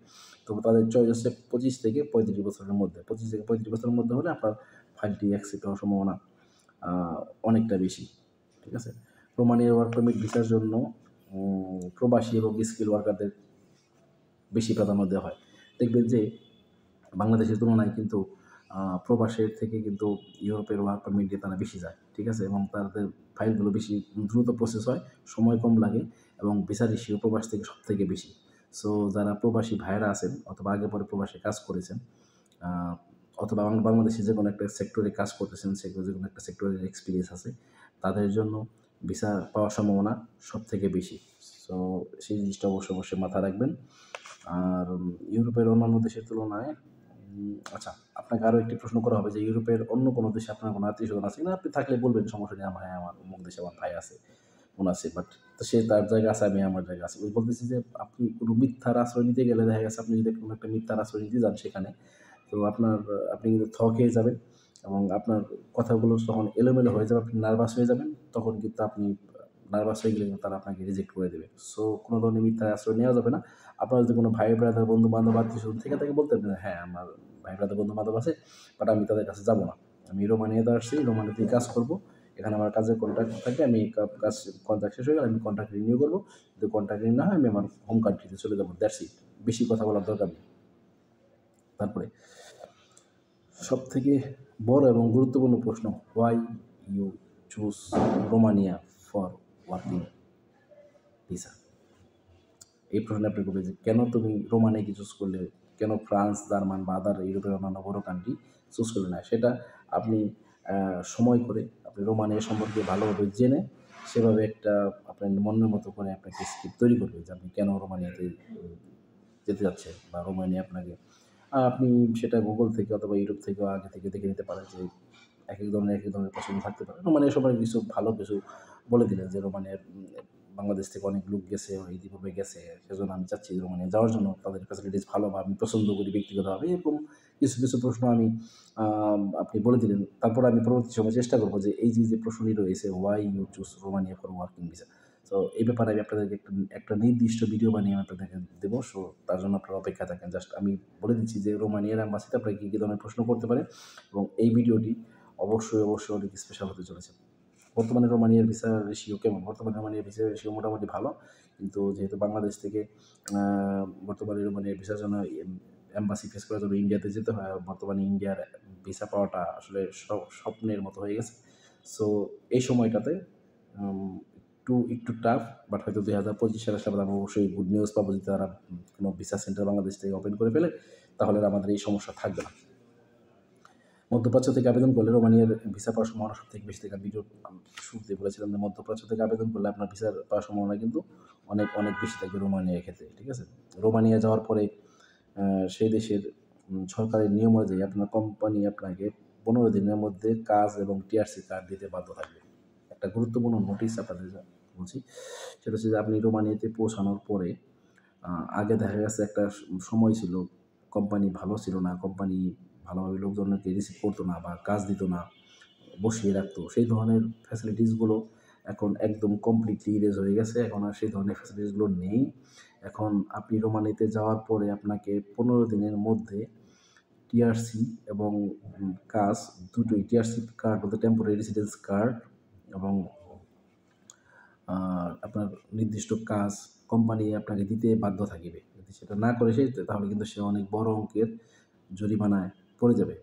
তবে তাদের চয়েস হচ্ছে ২৫ থেকে ৩৫ বছরের মধ্যে। ২৫ থেকে ৩৫ বছরের মধ্যে হলে আপনার ফাইলটি অ্যাকসেপ্ট হওয়ার সম্ভাবনা অনেকটা বেশি। ঠিক আছে? রোমানিয়ার ওয়ার্ক পারমিট ভিসার জন্য প্রবাসী এবং স্কিল ওয়ার্কারদের বেশি প্রাধান্য দেওয়া হয়। দেখবেন যে বাংলাদেশের তুলনায় কিন্তু প্রবাসের থেকে কিন্তু ইউরোপের ওয়ার্ক পারমিট দিয়ে তারা বেশি যায়। ঠিক আছে? এবং তাদের ফাইলগুলো বেশি দ্রুত প্রসেস হয়, সময় কম লাগে এবং ভিসার ইস্যু প্রবাস থেকে সবথেকে বেশি। সো যারা প্রবাসী ভাইয়েরা আছেন অথবা আগে পরে প্রবাসে কাজ করেছেন, অথবা বাংলাদেশে যে কোনো একটা সেক্টরে কাজ করতেছেন, সেগুলো যে কোনো একটা সেক্টরের এক্সপিরিয়েন্স আছে, তাদের জন্য ভিসা পাওয়ার সম্ভাবনা সবথেকে বেশি। সো সেই জিনিসটা অবশ্যই মাথায় রাখবেন। আর ইউরোপের অন্যান্য দেশের তুলনায় আচ্ছা, আপনাকে আরও একটি প্রশ্ন করা হবে যে ইউরোপের অন্য কোনো দেশে আপনার কোনো আত্মীয়স্বজন আছে কিনা? আপনি থাকলে বলবেন, সমস্যা নেই, আমার অমুক দেশে আমার ভাই আছে, বোন আছে। বাট সে তার জায়গায় আছে, আমি আমার জায়গায় আছি। ওই বলতেছি যে আপনি কোনো মিথ্যার আশ্রয় নিতে গেলে দেখা গেছে আপনি যদি কোনো একটা মিথ্যার আশ্রয় নিতে যান সেখানে, তো আপনি কিন্তু খেয়ে যাবেন এবং আপনার কথাগুলো তখন এলোমেলো হয়ে যাবে, আপনি নার্ভাস হয়ে যাবেন। তখন কিন্তু আপনি নার্ভাস হয়ে গেলে কিন্তু তারা আপনাকে রিজেক্ট করে দেবে। সো কোনো ধরনের মিথ্যার আশ্রয় নেওয়া যাবে না। আপনার যদি কোনো ভাই, ব্রাদার, বন্ধু-বান্ধব, আত্মীয়স্বজন থেকে থাকে, বলতে পারেন হ্যাঁ, আমার ভাই ব্রাদার বন্ধু বান্ধব আছে, বাট আমি তাদের কাছে যাব না। আমি রোমানিয়াতে আসছি, রোমানিয়াতেই কাজ করব, এখানে আমার কাজের কন্ট্রাক্ট থাকে, আমি কাজ কন্ট্রাক্ট শেষ হয়ে গেলে আমি কন্ট্রাক্ট রিনিউ করবো, যদি কন্ট্রাক্ট রিনিউ না হয় আমি আমার হোম কান্ট্রিতে চলে যাবো, দ্যাটস ইট। বেশি কথা বলার দরকার নেই। তারপরে সবথেকে বড় এবং গুরুত্বপূর্ণ প্রশ্ন, why you choose Romania for working visa. এই প্রশ্ন আপনি করবেন যে কেন তুমি রোমানিয়াকে চুজ করলে, কেন ফ্রান্স, জার্মান বা আদার ইউরোপের অন্যান্য বড় কান্ট্রি চুজ করলে না, সেটা আপনি সময় করে আপনি রোমানিয়া সম্পর্কে ভালোভাবে জেনে সেভাবে একটা আপনার মনের মতো করে আপনাকে স্ক্রিপ্ট তৈরি করবে যে আপনি কেন রোমানিয়াতে যেতে যাচ্ছেন, বা রোমানিয়া আপনাকে আপনি সেটা গুগল থেকে অথবা ইউটিউব থেকেও আগে থেকে দেখে নিতে পারেন যে এক এক ধরনের পছন্দ থাকতে পারে। রোমানিয়া সবাই কিছু ভালো কিছু বলে দিলেন যে রোমানিয়ার বাংলাদেশ থেকে অনেক লোক গেছে, ইতিপূর্বে গেছে, সেজন্য আমি চাচ্ছি রোমানিয়া যাওয়ার জন্য, তাদের ফ্যাসিলিটিস ভালো বা আমি পছন্দ করি ব্যক্তিগতভাবে, এরকম কিছু কিছু প্রশ্ন আমি আপনি বলে দিলেন। তারপর আমি পরবর্তী সময় চেষ্টা করবো যে এই যে প্রশ্নটি রয়েছে, why you choose Romania for working visa, তো এই ব্যাপারে আমি আপনাদেরকে একটা নির্দিষ্ট ভিডিও বানিয়ে আমি আপনাদেরকে দেবো। সো তার জন্য আপনারা অপেক্ষা থাকেন। জাস্ট আমি বলে দিচ্ছি যে রোমানিয়ার অ্যাম্বাসিতে আপনারা কী কী ধরনের প্রশ্ন করতে পারেন, এবং এই ভিডিওটি অবশ্যই অনেক স্পেশাল হতে চলেছে। বর্তমানে রোমানিয়ার ভিসা রেশিও কেমন? বর্তমানে রোমানিয়ার ভিসা রেশিও মোটামুটি ভালো, কিন্তু যেহেতু বাংলাদেশ থেকে বর্তমানে রোমানিয়ার ভিসার জন্য অ্যাম্বাসি ফেস করার জন্য ইন্ডিয়াতে যেতে হয়, বর্তমানে ইন্ডিয়ার ভিসা পাওয়াটা আসলে স্বপ্নের মতো হয়ে গেছে। সো এই সময়টাতে একটু টাফ, বাট হয়তো 2025 সালে আসলে আমরা অবশ্যই গুড নিউজ পাবো যদি তারা কোনো ভিসা সেন্টার বাংলাদেশ থেকে ওপেন করে ফেলে, তাহলে আমাদের এই সমস্যা থাকবে না। মধ্যপ্রাচ্য থেকে আবেদন করলে রোমানিয়ার ভিসা পাওয়ার সম্ভাবনা সবথেকে বেশি থাকে। ভিডিও শুরুতে বলেছিলাম যে মধ্যপ্রাচ্য থেকে আবেদন করলে আপনার ভিসার পাওয়ার সম্ভাবনা কিন্তু অনেক বেশি থাকবে রোমানিয়ার ক্ষেত্রে, ঠিক আছে? রোমানিয়া যাওয়ার পরে সেই দেশের সরকারের নিয়ম অনুযায়ী আপনার কোম্পানি আপনাকে 15 দিনের মধ্যে কাজ এবং টিআরসি কার্ড দিতে বাধ্য থাকবে। একটা গুরুত্বপূর্ণ নোটিশ আপনাদের বলছি, সেটা হচ্ছে যে আপনি রোমানিয়াতে পৌঁছানোর পরে আগে দেখা গেছে একটা সময় ছিল কোম্পানি ভালো ছিল না, কোম্পানি ভালোভাবে লোকজনকে রিসিভ করতো না বা কাজ দিত না, বসিয়ে রাখতো। সেই ধরনের ফ্যাসিলিটিসগুলো এখন একদম কমপ্লিটলি ইরেজ হয়ে গেছে। এখন আর সেই ধরনের ফ্যাসিলিটিসগুলো নেই। এখন আপনি রোমানিয়াতে যাওয়ার পরে আপনাকে 15 দিনের মধ্যে টিআরসি এবং কাজ দুটোই, টিআরসি কার্ড বলতে টেম্পোরারি রেসিডেন্স কার্ড, এবং আপনার নির্দিষ্ট কাজ কোম্পানি আপনাকে দিতে বাধ্য থাকিবে। যদি সেটা না করে তাহলে কিন্তু সে অনেক বড় অঙ্কের জরিমানায় পড়ে যাবে,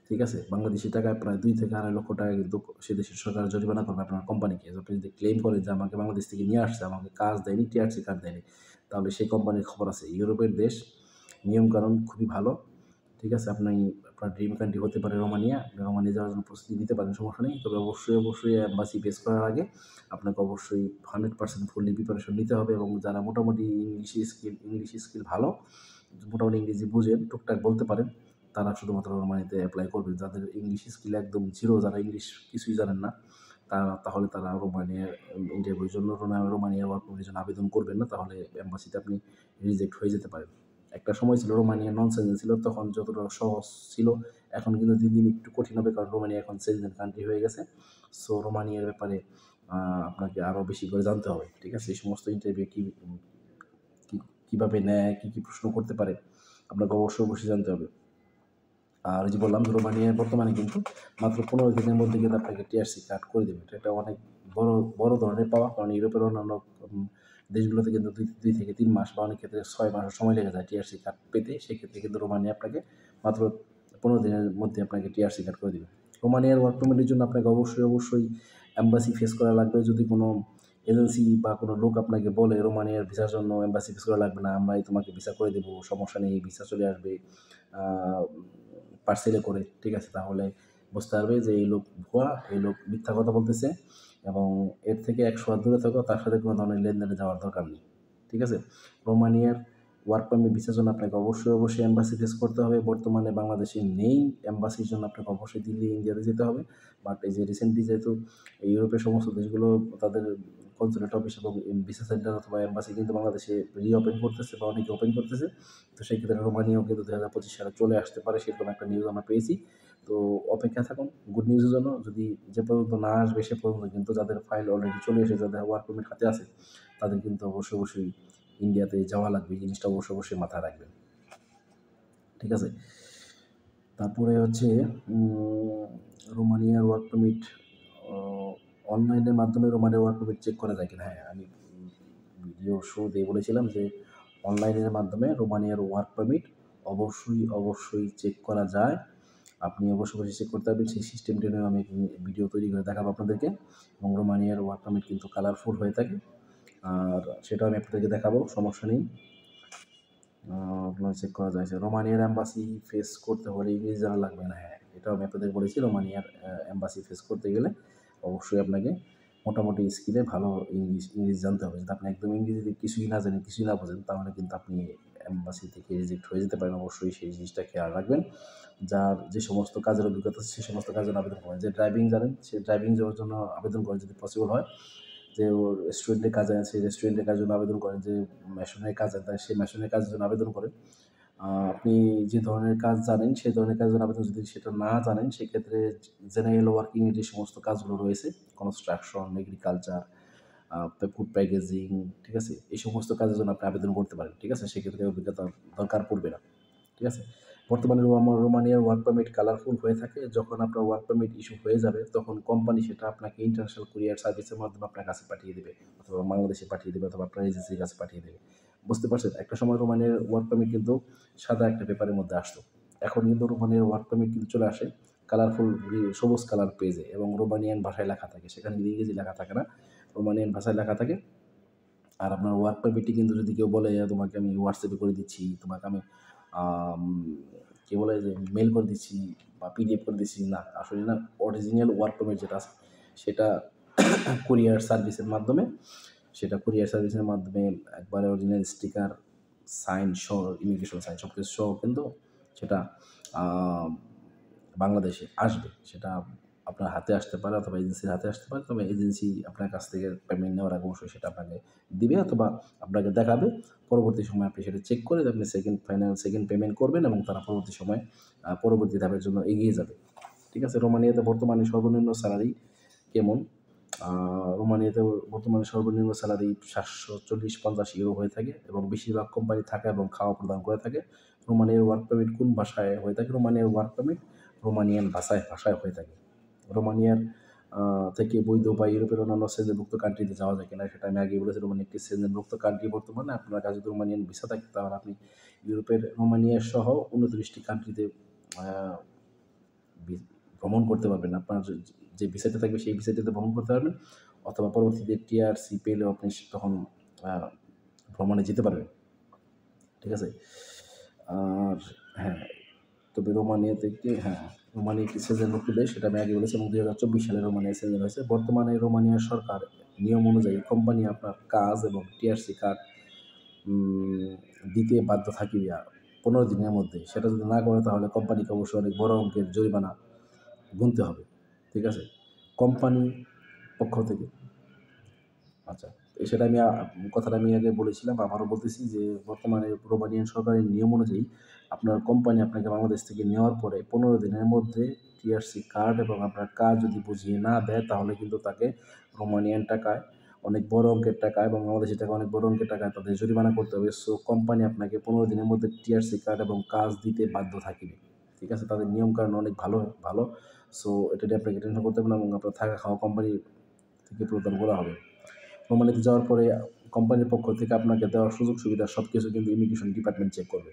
ঠিক আছে? বাংলাদেশি টাকায় প্রায় 2 থেকে 2.5 লক্ষ টাকা কিন্তু সে দেশের সরকার জরিমানা করবে আপনার কোম্পানিকে। আপনি যদি ক্লেম করেন যে আমাকে বাংলাদেশ থেকে নিয়ে আসছে, আমাকে কাজ দেয়নি, টিআরসি কার্ড দেয়নি, তাহলে সেই কোম্পানির খবর আছে। ইউরোপের দেশ, নিয়মকানুন খুবই ভালো, ঠিক আছে? আপনার ড্রিম কান্ট্রি হতে পারে রোমানিয়া, আপনি রোমানিয়া যাওয়ার জন্য প্রস্তুতি নিতে পারেন, সমস্যা নেই। তবে অবশ্যই অ্যাম্বাসি ফেস করার আগে আপনাকে অবশ্যই 100% ফুললি প্রিপারেশন নিতে হবে, এবং যারা মোটামুটি ইংলিশ স্কিল ভালো, মোটামুটি ইংরেজি বুঝেন, টুকটাক বলতে পারেন, তারা শুধুমাত্র রোমানিয়াতে অ্যাপ্লাই করবেন। যাদের ইংলিশ স্কিল একদম জিরো, যারা ইংলিশ কিছুই জানেন না, তাহলে তারা রোমানিয়ার ইন্টারভিউর জন্য রোমানিয়ার ওয়ার্ক পারমিটের জন্য আবেদন করবেন না, তাহলে অ্যাম্বাসিতে আপনি রিজেক্ট হয়ে যেতে পারেন। একটা সময় ছিল রোমানিয়া নন সেনজেন ছিল, তখন যতটা সহজ ছিল, এখন কিন্তু দিন দিন একটু কঠিন হবে, কারণ রোমানিয়া এখন সেনজেন কান্ট্রি হয়ে গেছে। সো রোমানিয়ার ব্যাপারে আপনাকে আরও বেশি করে জানতে হবে, ঠিক আছে? এই সমস্ত ইন্টারভিউ কীভাবে নেয়, কী প্রশ্ন করতে পারে, আপনাকে অবশ্যই জানতে হবে। আর যে বললাম রোমানিয়ায় বর্তমানে কিন্তু মাত্র 15 দিনের মধ্যে কিন্তু আপনাকে টিআরসি কার্ড করে দেবে। এটা অনেক বড় ধরনের পাওয়া, কারণ ইউরোপের অন্যান্য দেশগুলোতে কিন্তু 2 থেকে 3 মাস বা অনেক ক্ষেত্রে 6 মাসও সময় লেগে যায় টিআরসি কার্ড পেতে। সেক্ষেত্রে কিন্তু রোমানিয়া আপনাকে মাত্র 15 দিনের মধ্যে আপনাকে টিআরসি কার্ড করে দেবে। রোমানিয়ার ওয়ার্ক পারমিটের জন্য আপনাকে অবশ্যই অ্যাম্বাসি ফেস করা লাগবে। যদি কোনো এজেন্সি বা কোনো লোক আপনাকে বলে রোমানিয়ার ভিসার জন্য অ্যাম্বাসি ফেস করা লাগবে না, আমরাই তোমাকে ভিসা করে দেবো, সমস্যা নেই, ভিসা চলে আসবে পার্সেলে করে, ঠিক আছে? তাহলে বুঝতে পারবে যে এই লোক ভুয়া, এই লোক মিথ্যা কথা বলতেছে, এবং এর থেকে 100 হাত দূরে থাকো, তার সাথে কোনো ধরনের লেনদেনে যাওয়ার দরকার নেই, ঠিক আছে? রোমানিয়ার ওয়ার্ক পারমিট ভিসার জন্য আপনাকে অবশ্যই অ্যাম্বাসি ফেস করতে হবে। বর্তমানে বাংলাদেশে নেই, অ্যাম্বাসির জন্য আপনাকে অবশ্যই দিল্লি, ইন্ডিয়াতে যেতে হবে। বাট এই যে রিসেন্টলি যেহেতু ইউরোপের সমস্ত দেশগুলো তাদের কনসুলেট অফিস এবং ভিসা সেন্টার অথবা অ্যাম্বাসি কিন্তু বাংলাদেশে রিওপেন করতেছে বা অনেকে ওপেন করতেছে, তো সেই ক্ষেত্রে রোমানিয়াও কিন্তু 2025 সালে চলে আসতে পারে, সেরকম একটা নিউজ আমরা পেয়েছি। তো অপেক্ষা থাকুন গুড নিউজের জন্য। যদি যে পর্যন্ত না আসবে সে পর্যন্ত কিন্তু যাদের ফাইল অলরেডি চলে এসে, যাদের ওয়ার্ক পারমিট হাতে আছে, তাদের কিন্তু অবশ্যই ইন্ডিয়াতে যাওয়া লাগবে। এই জিনিসটা অবশ্যই মাথায় রাখবেন, ঠিক আছে? তারপরে হচ্ছে রোমানিয়ার ওয়ার্ক পারমিট অনলাইনের মাধ্যমে রোমানিয়ার ওয়ার্ক পারমিট চেক করা যায় কিনা। হ্যাঁ, আমি ভিডিও শুরুতেই বলেছিলাম যে অনলাইনের মাধ্যমে রোমানিয়ার ওয়ার্ক পারমিট অবশ্যই চেক করা যায়। আপনি অবশ্যই চেক করতে পারবেন। সেই সিস্টেমটা নিয়ে আমি ভিডিও তৈরি করে দেখাবো আপনাদেরকে। এবং রোমানিয়ার ওয়ার্ক পারমিট কিন্তু কালারফুল হয়ে থাকে, আর সেটাও আমি আপনাদেরকে দেখাবো, সমস্যা নেই। আপনার চেক করা যায় যে রোমানিয়ার অ্যাম্বাসি ফেস করতে হলে ইংরেজি জানা লাগবে না। হ্যাঁ, এটাও আমি আপনাদের বলেছি, রোমানিয়ার অ্যাম্বাসি ফেস করতে গেলে অবশ্যই আপনাকে মোটামুটি স্কিলে ভালো ইংলিশ জানতে হবে। যদি আপনি একদম ইংরেজিতে কিছুই না জানেন, কিছুই না বোঝেন, তাহলে কিন্তু আপনি অ্যাম্বাসি থেকে রিজেক্ট হয়ে যেতে পারেন। অবশ্যই সেই জিনিসটা খেয়াল রাখবেন। যার যে সমস্ত কাজের অভিজ্ঞতা আছে সেই সমস্ত কাজের আবেদন করেন। যে ড্রাইভিং জানেন সে ড্রাইভিং যাওয়ার জন্য আবেদন করেন যদি পসিবল হয়। যে ওর রেস্টুরেন্টের কাজে আছে রেস্টুরেন্টের কাজের জন্য আবেদন করেন। যে মেশিনের কাজ আছে সেই মেশিনের কাজের জন্য আবেদন করেন। আপনি যে ধরনের কাজ জানেন সেই ধরনের কাজের জন্য আবেদন, যদি সেটা না জানেন সেক্ষেত্রে জেনারেল ওয়ার্কিংয়ের যে সমস্ত কাজগুলো রয়েছে, কনস্ট্রাকশন, এগ্রিকালচার, ফুড প্যাকেজিং, ঠিক আছে, এই সমস্ত কাজের জন্য আপনি আবেদন করতে পারেন। ঠিক আছে, সেক্ষেত্রে অভিজ্ঞতা দরকার পড়বে না। ঠিক আছে, বর্তমানে রোমানিয়ার ওয়ার্ক পারমিট কালারফুল হয়ে থাকে। যখন আপনার ওয়ার্ক পারমিট ইস্যু হয়ে যাবে তখন কোম্পানি সেটা আপনাকে ইন্টারন্যাশনাল কুরিয়ার সার্ভিসের মাধ্যমে আপনার কাছে পাঠিয়ে দেবে, অথবা বাংলাদেশে পাঠিয়ে দেবে, অথবা আপনার এজেন্সির কাছে পাঠিয়ে দেবে। বুঝতে পারছেন, একটা সময় রোমানিয়ার ওয়ার্ক পারমিট কিন্তু সাদা একটা পেপারের মধ্যে আসতো। এখন কিন্তু রোমানিয়ার ওয়ার্ক পারমিট কিন্তু চলে আসে কালারফুল সবুজ কালার পেজে, এবং রোমানিয়ান ভাষায় লেখা থাকে, সেখানে কিন্তু ইংরেজি লেখা থাকে না, রোমানিয়ান ভাষায় লেখা থাকে। আর আপনার ওয়ার্ক পারমিটটি কিন্তু যদি কেউ বলে তোমাকে আমি হোয়াটসঅ্যাপে করে দিচ্ছি, তোমাকে আমি কী বলে যে মেল করে দিচ্ছি বা পিডিএফ করে দিচ্ছি, না, আসলে না, অরিজিনাল ওয়ার্ক পারমিট যেটা আছে সেটা কুরিয়ার সার্ভিসের মাধ্যমে, একবারে অরিজিনাল স্টিকার, সাইন সহ, ইমিগ্রেশন সাইন সব কিছু সহ কিন্তু সেটা বাংলাদেশে আসবে। সেটা আপনার হাতে আসতে পারে অথবা এজেন্সির হাতে আসতে পারে, তবে এজেন্সি আপনার কাছ থেকে পেমেন্ট নেওয়ার আগে অবশ্যই সেটা আপনাকে দিবে অথবা আপনাকে দেখাবে। পরবর্তী সময়ে আপনি সেটা চেক করে আপনি সেকেন্ড পেমেন্ট করবেন, এবং তারা পরবর্তী সময়ে পরবর্তী ধাপের জন্য এগিয়ে যাবে। ঠিক আছে, রোমানিয়াতে বর্তমানে সর্বনিম্ন স্যালারি কেমন? রোমানিয়াতে বর্তমানে সর্বনিম্ন স্যালারি 740-50 ইউরো হয়ে থাকে, এবং বেশিরভাগ কোম্পানি থাকা এবং খাওয়া প্রদান করে থাকে। রোমানিয়ার ওয়ার্ক পারমিট কোন ভাষায় হয়ে থাকে? রোমানিয়ার ওয়ার্ক পারমিট রোমানিয়ান ভাষায় হয়ে থাকে। রোমানিয়ার থেকে বৈধ বা ইউরোপের অন্যান্য সেনজেনভুক্ত কান্ট্রিতে যাওয়া যায় কিনা সেটা আমি আগেই বলেছি। রোমানিয়া একটি সেনজেনভুক্ত কান্ট্রি। বর্তমানে আপনার কাছে যদি রোমানিয়ান ভিসা থাকে তাহলে আপনি ইউরোপের রোমানিয়া সহ 29টি কান্ট্রিতে ভ্রমণ করতে পারবেন। আপনার যে ভিসাটা থাকবে সেই ভিসাটাতে ভ্রমণ করতে পারবেন, অথবা পরবর্তীতে টিআরসি পেলেও আপনি তখন ভ্রমণে যেতে পারবেন। ঠিক আছে, আর হ্যাঁ, তবে রোমানিয়া একটি সেনজেনভুক্ত দেশ, সেটা আমি আগে বলেছি, এবং 2024 সালে রোমানিয়া সেনজেন হয়েছে। বর্তমানে রোমানিয়ার সরকার নিয়ম অনুযায়ী কোম্পানি আপনার কাজ এবং টিআরসি কার্ড দিতে বাধ্য থাকবে 15 দিনের মধ্যে। সেটা যদি না করে তাহলে কোম্পানিকে অবশ্যই অনেক বড় অঙ্কের জরিমানা গুনতে হবে। ঠিক আছে, কোম্পানি পক্ষ থেকে। আচ্ছা, সেটা কথাটা আমি আগে বলেছিলাম, আবারও বলতেছি যে বর্তমানে রোমানিয়ান সরকারের নিয়ম অনুযায়ী আপনার কোম্পানি আপনাকে বাংলাদেশ থেকে নেওয়ার পরে 15 দিনের মধ্যে টিআরসি কার্ড এবং আপনার কাজ যদি বুঝিয়ে না দেয় তাহলে কিন্তু তাকে রোমানিয়ান টাকায় অনেক বড় অঙ্কের টাকা এবং বাংলাদেশি টাকা অনেক বড় অঙ্কের টাকায় তাদের জরিমানা করতে হবে। সো কোম্পানি আপনাকে 15 দিনের মধ্যে টিআরসি কার্ড এবং কাজ দিতে বাধ্য থাকবে। ঠিক আছে, তাদের নিয়মকানুন অনেক ভালো। সো এটা নিয়ে আপনাকে টেনশন করতে হবে না, এবং আপনার থাকা খাওয়া কোম্পানি থেকে প্রদান করা হবে। রোমানিয়াতে যাওয়ার পরে কোম্পানির পক্ষ থেকে আপনাকে দেওয়া সুযোগ সুবিধা সব কিছু কিন্তু ইমিগ্রেশন ডিপার্টমেন্ট চেক করবে।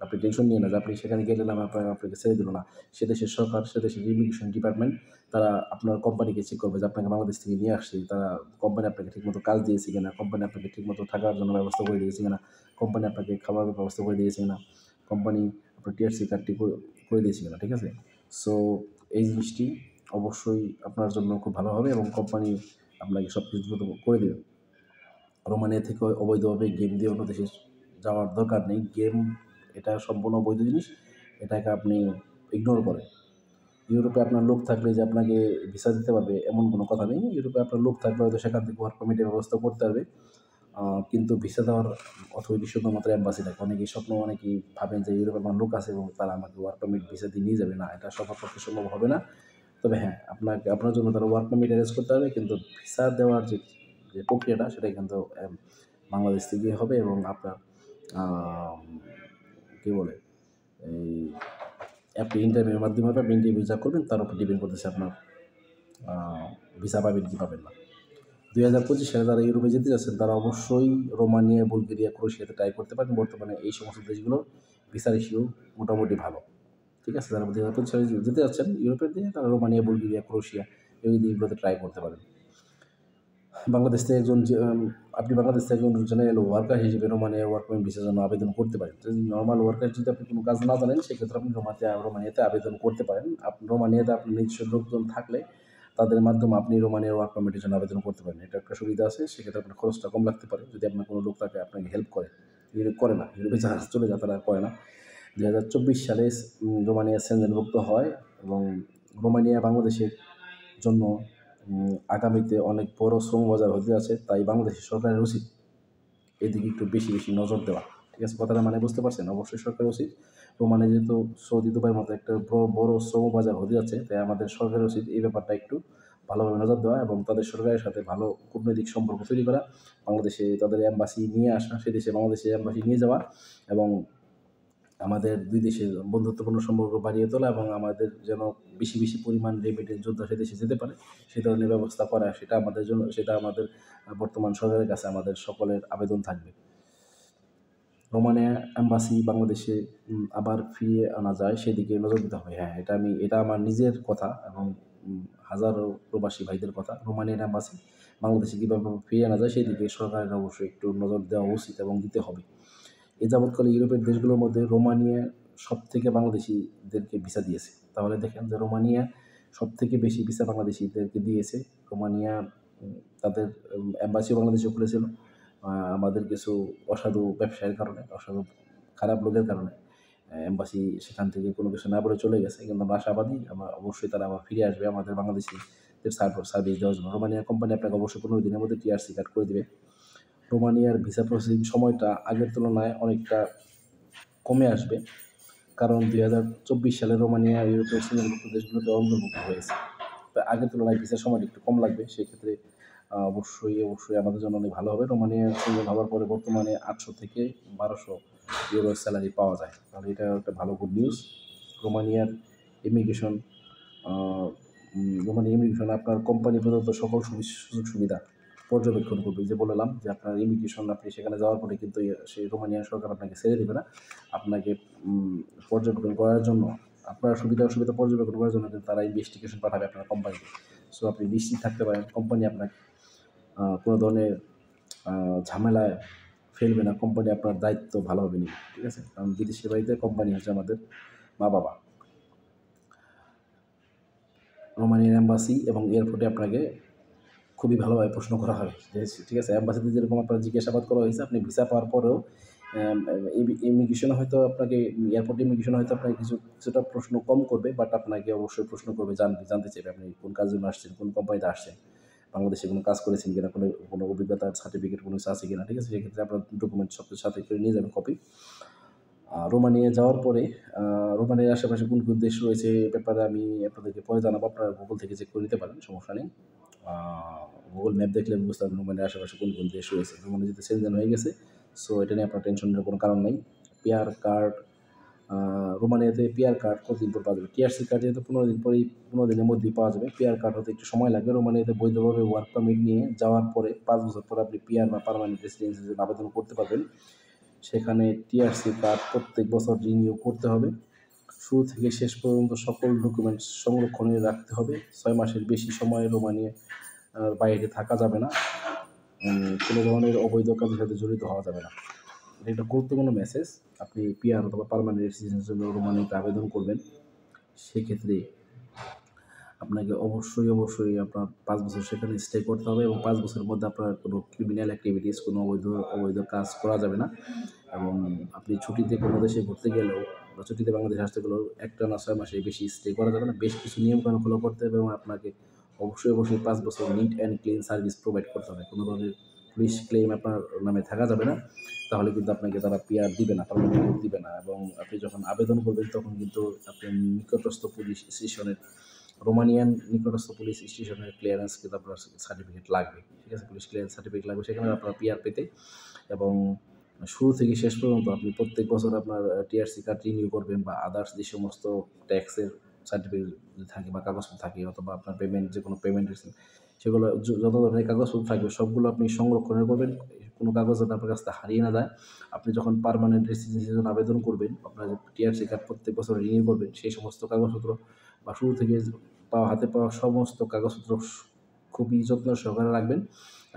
আপনি টেনশন নিয়ে না যে আপনি সেখানে গেলেন আপনাকে ছেড়ে দিল না। সে দেশের সরকার, সে দেশের ইমিগ্রেশন ডিপার্টমেন্ট তারা আপনার কোম্পানিকে চেক করবে যে আপনাকে বাংলাদেশ থেকে নিয়ে আসছে, তারা কোম্পানি আপনাকে ঠিকমতো কাজ দিয়েছে কিনা, কোম্পানি আপনাকে ঠিকমতো থাকার জন্য ব্যবস্থা করে দিয়েছে কিনা, কোম্পানি আপনাকে খাবারের ব্যবস্থা করে দিয়েছে কিনা, কোম্পানি আপনার টিআরসি কার্ডটি করে দিয়েছে কিনা। ঠিক আছে, সো এই জিনিসটি অবশ্যই আপনার জন্য খুব ভালো হবে, এবং কোম্পানি আপনাকে সব কিছু দ্রুত করে দেবে। রোমানিয়া থেকে অবৈধভাবে গেম দিয়ে অন্য দেশে যাওয়ার দরকার নেই। গেম এটা সম্পূর্ণ বৈধ জিনিস, এটাকে আপনি ইগনোর করেন। ইউরোপে আপনার লোক থাকলে যে আপনাকে ভিসা দিতে পারবে এমন কোনো কথা নেই। ইউরোপে আপনার লোক থাকলে হয়তো সেখান থেকে ওয়ার্ক পারমিটের ব্যবস্থা করতে পারবে, কিন্তু ভিসা দেওয়ার অথরিটি শুধুমাত্র অ্যাম্বাসি থাকে। অনেকেই ভাবেন যে ইউরোপে আমার লোক আছে এবং তারা আমাকে ওয়ার্ক পারমিট ভিসা দিয়ে নিয়ে যাবে, না, এটা সবার পক্ষে সম্ভব হবে না। তবে হ্যাঁ, আপনার জন্য তারা ওয়ার্ক পারমিট অ্যারেঞ্জ করতে হবে, কিন্তু ভিসা দেওয়ার যে প্রক্রিয়াটা সেটা কিন্তু বাংলাদেশ থেকেই হবে, এবং আপনার কী বলে এই আপনি ইন্টারভিউর মাধ্যমে হবে, আপনি ইন্টারভিউ যা করবেন তার উপর ডিপেন্ড করতেছে আপনার ভিসা পাবেন কি পাবেন না। 2025 সালে যারা ইউরোপে যেতে যাচ্ছেন তারা অবশ্যই রোমানিয়া, বুলগেরিয়া, ক্রোয়েশিয়াতে ট্রাই করতে পারেন। বর্তমানে এই সমস্ত দেশগুলোর ভিসা রেশিও মোটামুটি ভালো। ঠিক আছে? যারা 2025 সালে যেতে যাচ্ছেন ইউরোপের দিকে তারা রোমানিয়া, বুলগেরিয়া, ক্রোয়েশিয়া এই দেশগুলোতে ট্রাই করতে পারেন। বাংলাদেশ থেকে একজন আপনি বাংলাদেশ থেকে একজন জেনারেল ওয়ার্কার হিসেবে রোমানিয়া ওয়ার্ক পারমিট ভিসার জন্য আবেদন করতে পারেন। যদি নর্মাল ওয়ার্কার যদি আপনি কোনো কাজ না জানেন সেক্ষেত্রে আপনি রোমানিয়াতে আবেদন করতে পারেন। রোমানিয়াতে আপনার নিজস্ব লোকজন থাকলে তাদের মাধ্যমে আপনি রোমানিয়ার ওয়ার্ক পারমিটের জন্য আবেদন করতে পারেন। এটা একটা সুবিধা আছে। সেক্ষেত্রে আপনার খরচটা কম লাগতে পারে যদি আপনার কোনো লোক থাকে আপনাকে হেল্প করে। ইউরোপ করে না, ইউরোপে যারা চলে যায় তারা করে না। 2024 সালে রোমানিয়া সেনজেনভুক্ত হয় এবং রোমানিয়া বাংলাদেশের জন্য আগামীতে অনেক বড় শ্রম বাজার হতে আছে। তাই বাংলাদেশের সরকারের উচিত এদিকে একটু বেশি নজর দেওয়া। ঠিক আছে? কথাটা মানে বুঝতে পারছেন? অবশ্যই সরকারের উচিত রোমানিয়া যেহেতু সৌদি, দুবাইয়ের মতো একটা বড় শ্রম বাজার হতে যাচ্ছে, তাই আমাদের সরকারের উচিত এই ব্যাপারটা একটু ভালোভাবে নজর দেওয়া এবং তাদের সরকারের সাথে ভালো কূটনৈতিক সম্পর্ক তৈরি করা, বাংলাদেশে তাদের এম্বাসি নিয়ে আসা, সে দেশে বাংলাদেশের এম্বাসি নিয়ে যাওয়া এবং আমাদের দুই দেশের বন্ধুত্বপূর্ণ সম্পর্ক বাড়িয়ে তোলা এবং আমাদের যেন বেশি পরিমাণ রেমিটেন্স যোদ্ধা সে দেশে যেতে পারে সে ধরনের ব্যবস্থা করা, সেটা আমাদের বর্তমান সরকারের কাছে আমাদের সকলের আবেদন থাকবে। রোমানিয়া এম্বাসি বাংলাদেশে আবার ফিরিয়ে আনা যায় সেদিকে নজর দিতে হবে। হ্যাঁ, এটা আমার নিজের কথা এবং হাজারো প্রবাসী ভাইদের কথা। রোমানিয়ান এম্বাসি বাংলাদেশে কীভাবে ফিরিয়ে আনা যায় সেদিকে সরকারের অবশ্যই একটু নজর দেওয়া উচিত এবং দিতে হবে। এ যাবৎকালে ইউরোপের দেশগুলোর মধ্যে রোমানিয়া সবথেকে বাংলাদেশিদেরকে ভিসা দিয়েছে। তাহলে দেখেন যে রোমানিয়া সবথেকে বেশি ভিসা বাংলাদেশিদেরকে দিয়েছে। রোমানিয়া তাদের এম্বাসিও বাংলাদেশে খুলেছিল। আমাদের কিছু অসাধু ব্যবসায়ের কারণে, অসাধু খারাপ লোকের কারণে এম্বাসি সেখান থেকে কোনো কিছু না বলে চলে গেছে। কিন্তু আমরা আশাবাদী অবশ্যই তারা আবার ফিরে আসবে আমাদের বাংলাদেশিদের সার্ভিস দেওয়ার জন্য। রোমানিয়া কোম্পানি আপনাকে অবশ্যই 15 দিনের মধ্যে টিআরসি কার্ড করে দেবে। রোমানিয়ার ভিসা প্রসেসিং সময়টা আগের তুলনায় অনেকটা কমে আসবে, কারণ 2024 সালে রোমানিয়া ইউরোপীয় সেনজেনভুক্ত দেশগুলোতে অন্তর্ভুক্ত হয়েছে। তো আগের তুলনায় ভিসার সময়টা একটু কম লাগবে। সেক্ষেত্রে অবশ্যই আমাদের জন্য অনেক ভালো হবে। রোমানিয়া সেনজেন হওয়ার পরে বর্তমানে 800 থেকে 1200 ইউরো স্যালারি পাওয়া যায়। তাহলে এটা একটা ভালো গুড নিউজ। রোমানিয়ার ইমিগ্রেশন আপনার কোম্পানি প্রদত্ত সকল সুযোগ সুবিধা পর্যবেক্ষণ করবে। যে বললাম যে আপনার ইমিগ্রেশন আপনি সেখানে যাওয়ার পরে কিন্তু সেই রোমানিয়ান সরকার আপনাকে ছেড়ে দেবে না। আপনাকে পর্যবেক্ষণ করার জন্য, আপনার সুবিধা অসুবিধা পর্যবেক্ষণ করার জন্য কিন্তু তারা ইনভেস্টিগেশন পাঠাবে আপনার কোম্পানিতে। সো আপনি নিশ্চিত থাকতে পারেন কোম্পানি আপনাকে কোনো ধরনের ঝামেলায় ফেলবে না। কোম্পানি আপনার দায়িত্ব ভালোভাবে নেবে। ঠিক আছে? কারণ বিদেশের বাড়িতে কোম্পানি হচ্ছে আমাদের মা-বাবা। রোমানিয়ান এম্বাসি এবং এয়ারপোর্টে আপনাকে খুবই ভালোভাবে প্রশ্ন করা হবে। ঠিক আছে? এম্বাসিতে যেরকম আপনার জিজ্ঞাসাবাদ করা হয়েছে, আপনি ভিসা পাওয়ার পরেও ইমিগ্রেশনে হয়তো আপনাকে এয়ারপোর্ট ইমিগ্রেশনে হয়তো আপনাকে কিছুটা প্রশ্ন কম করবে, বাট আপনাকে অবশ্যই প্রশ্ন করবে, জানতে চাইবে আপনি কোন কাজের জন্য আসছেন, কোন কোম্পানিতে আসছেন, বাংলাদেশে কোনো কাজ করেছেন কিনা, কোনো অভিজ্ঞতার সার্টিফিকেট কোনো কিছু আছে কিনা। ঠিক আছে? সেক্ষেত্রে আপনার ডকুমেন্ট সব সাথে করে নিয়ে যাবেন কপি। রোমানিয়া যাওয়ার পরে রোমানিয়ার আশেপাশে কোন দেশ রয়েছে এ ব্যাপারে আমি আপনাদেরকে পরে জানাবো। আপনারা গুগল থেকে চেক করে নিতে পারেন, সমস্যা নেই। গুগল ম্যাপ দেখলে বুঝতে পারবেন রোমানিয়ার আশেপাশে কোন দেশ রয়েছে। রোমানিয়া যেহেতু সেনজেন হয়ে গেছে, সো এটা নিয়ে আপনার টেনশন নেওয়ার কোনো কারণ নেই। পিআর কার্ড রোমানিয়াতে পিআর কার্ড কতদিন পর পাওয়া যাবে? টিআরসি কার্ড যেহেতু 15 দিনের মধ্যেই পাওয়া যাবে। পিআর কার্ড হতে একটু সময় লাগবে। রোমানিয়াতে বৈধভাবে ওয়ার্ক পারমিট নিয়ে যাওয়ার পরে 5 বছর পরে আপনি পিআর বা পার্মানেন্ট রেসিডেন্সির জন্য আবেদন করতে পারবেন। সেখানে টিআরসি কার্ড প্রত্যেক বছর রিনিউ করতে হবে। শুরু থেকে শেষ পর্যন্ত সকল ডকুমেন্টস সংরক্ষণে রাখতে হবে। 6 মাসের বেশি সময় রোমানিয়ার বাইরে থাকা যাবে না। কোনো ধরনের অবৈধ কাজের সাথে জড়িত হওয়া যাবে না। এটা একটা গুরুত্বপূর্ণ মেসেজ। আপনি পিআর অথবা পার্মানেন্ট রেসিডেন্সির জন্য রোমানিয়াতে আবেদন করবেন। সেক্ষেত্রে আপনাকে অবশ্যই আপনার 5 বছর সেখানে স্টে করতে হবে এবং 5 বছরের মধ্যে আপনার কোনো ক্রিমিনাল অ্যাক্টিভিটিস, কোনো অবৈধ কাজ করা যাবে না। এবং আপনি ছুটিতে কোনো দেশে ঘুরতে গেলেও বা ছুটিতে বাংলাদেশে আসতে গেলেও একটানা 6 মাসের বেশি স্টে করা যাবে না। বেশ কিছু নিয়মকানুন ফলো করতে হবে এবং আপনাকে অবশ্যই 5 বছর neat and clean service provide করতে হবে। কোনো ধরনের পুলিশ ক্লেম আপনার নামে থাকা যাবে না। তাহলে কিন্তু আপনাকে তারা পিআর দিবে না, পার্মানেন্ট দিবে না। এবং আপনি যখন আবেদন করবেন তখন কিন্তু আপনার নিকটস্থ পুলিশ স্টেশনের রোমানিয়ান নিকটস্থ পুলিশ স্টেশনের ক্লিয়ারেন্স কিন্তু আপনার সার্টিফিকেট লাগবে। ঠিক আছে? পুলিশ ক্লিয়ারেন্স সার্টিফিকেট লাগবে সেখানে আপনার পিআর পেতে। এবং শুরু থেকে শেষ পর্যন্ত আপনি প্রত্যেক বছর আপনার টিআরসি কার্ড রিনিউ করবেন বা আদার্স যে সমস্ত ট্যাক্সের সার্টিফিকেট থাকে বা কাগজপত্র থাকে অথবা আপনার পেমেন্ট যে কোনো পেমেন্ট রিসিপ্ট সেগুলো যত ধরনের কাগজপত্র থাকবে সবগুলো আপনি সংরক্ষণ করবেন। কোনো কাগজ যাতে আপনার কাছ থেকে হারিয়ে না যায়। আপনি যখন পার্মানেন্ট রেসিডেন্সির জন্য আবেদন করবেন, আপনার যে টিআরসি কার্ড প্রত্যেক বছর রিনিউ করবেন, সেই সমস্ত কাগজপত্র বা শুরু থেকে হাতে পাওয়া সমস্ত কাগজপত্র খুবই যত্ন সহকারে রাখবেন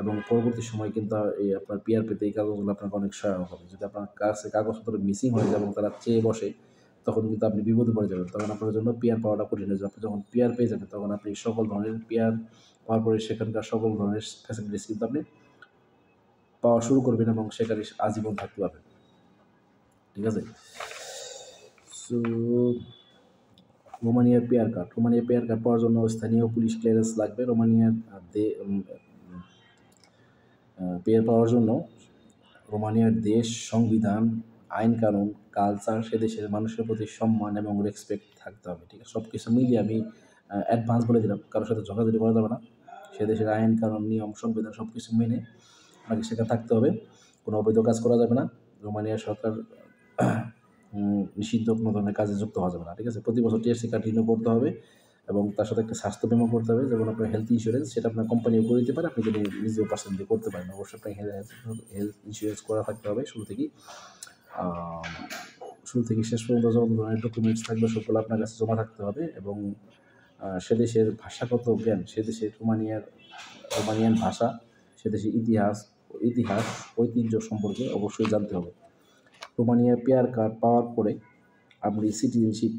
এবং পরবর্তী সময় কিন্তু এই আপনার পিআর পেতে এই কাগজগুলো আপনাকে অনেক সহায়ক হবে। যদি আপনার কাছে কাগজপত্র মিসিং হয়ে যায় এবং তারা চেয়ে বসে, তখন কিন্তু আপনি বিপদে পড়ে যাবেন। তখন আপনার জন্য পিআর পাওয়াটা কঠিন হয়ে যাবে। আপনি যখন পিআর পেয়ে যাবেন, তখন আপনি সকল ধরনের পিআর পাওয়ার পরে সেখানকার সকল ধরনের ফ্যাসিলিটিস কিন্তু আপনি পাওয়া শুরু করবেন এবং সেখানে আজীবন থাকতে পারবেন। ঠিক আছে? সো রোমানিয়ার পিআর কার্ড। রোমানিয়ার পিআর কার্ড পাওয়ার জন্য স্থানীয় পুলিশ ক্লিয়ারেন্স লাগবে। রোমানিয়ার পিআর পাওয়ার জন্য রোমানিয়ার দেশ, সংবিধান, আইন কানুন, কালচার, সে দেশের মানুষের প্রতি সম্মান এবং রেসপেক্ট থাকতে হবে। ঠিক আছে? সব কিছু মিলিয়ে আমি অ্যাডভান্স বলে দিলাম, কারোর সাথে ঝগড়াঝাটি করা যাবে না। সে দেশের আইন কানুন, নিয়ম, সংবিধান সব কিছু মেনে আপনাকে সেখানে থাকতে হবে। কোনো অবৈধ কাজ করা যাবে না। রোমানিয়া সরকার নিষিদ্ধ কোনো ধরনের কাজে যুক্ত হওয়া যাবে না। ঠিক আছে? প্রতি বছর টিআরসি কার্ড রিনিউ করতে হবে এবং তার সাথে একটা স্বাস্থ্য বীমা করতে হবে। যেমন আপনার হেলথ ইন্স্যুরেন্স, সেটা আপনার কোম্পানিও করে দিতে পারে, আপনি যদি নিজেও পার্সোনালি করতে পারেন। অবশ্যই আপনাকে হেলথ ইন্স্যুরেন্স করা থাকতে হবে শুরু থেকেই। শুরু থেকে শেষ পর্যন্ত যত ধরনের ডকুমেন্টস থাকবে সবগুলো আপনার কাছে জমা থাকতে হবে এবং সে দেশের ভাষাগত জ্ঞান, সে দেশের রোমানিয়ান ভাষা, সে দেশের ইতিহাস, ঐতিহ্য সম্পর্কে অবশ্যই জানতে হবে। রোমানিয়ার পিআর কার্ড পাওয়ার পরে আপনি সিটিজেনশিপ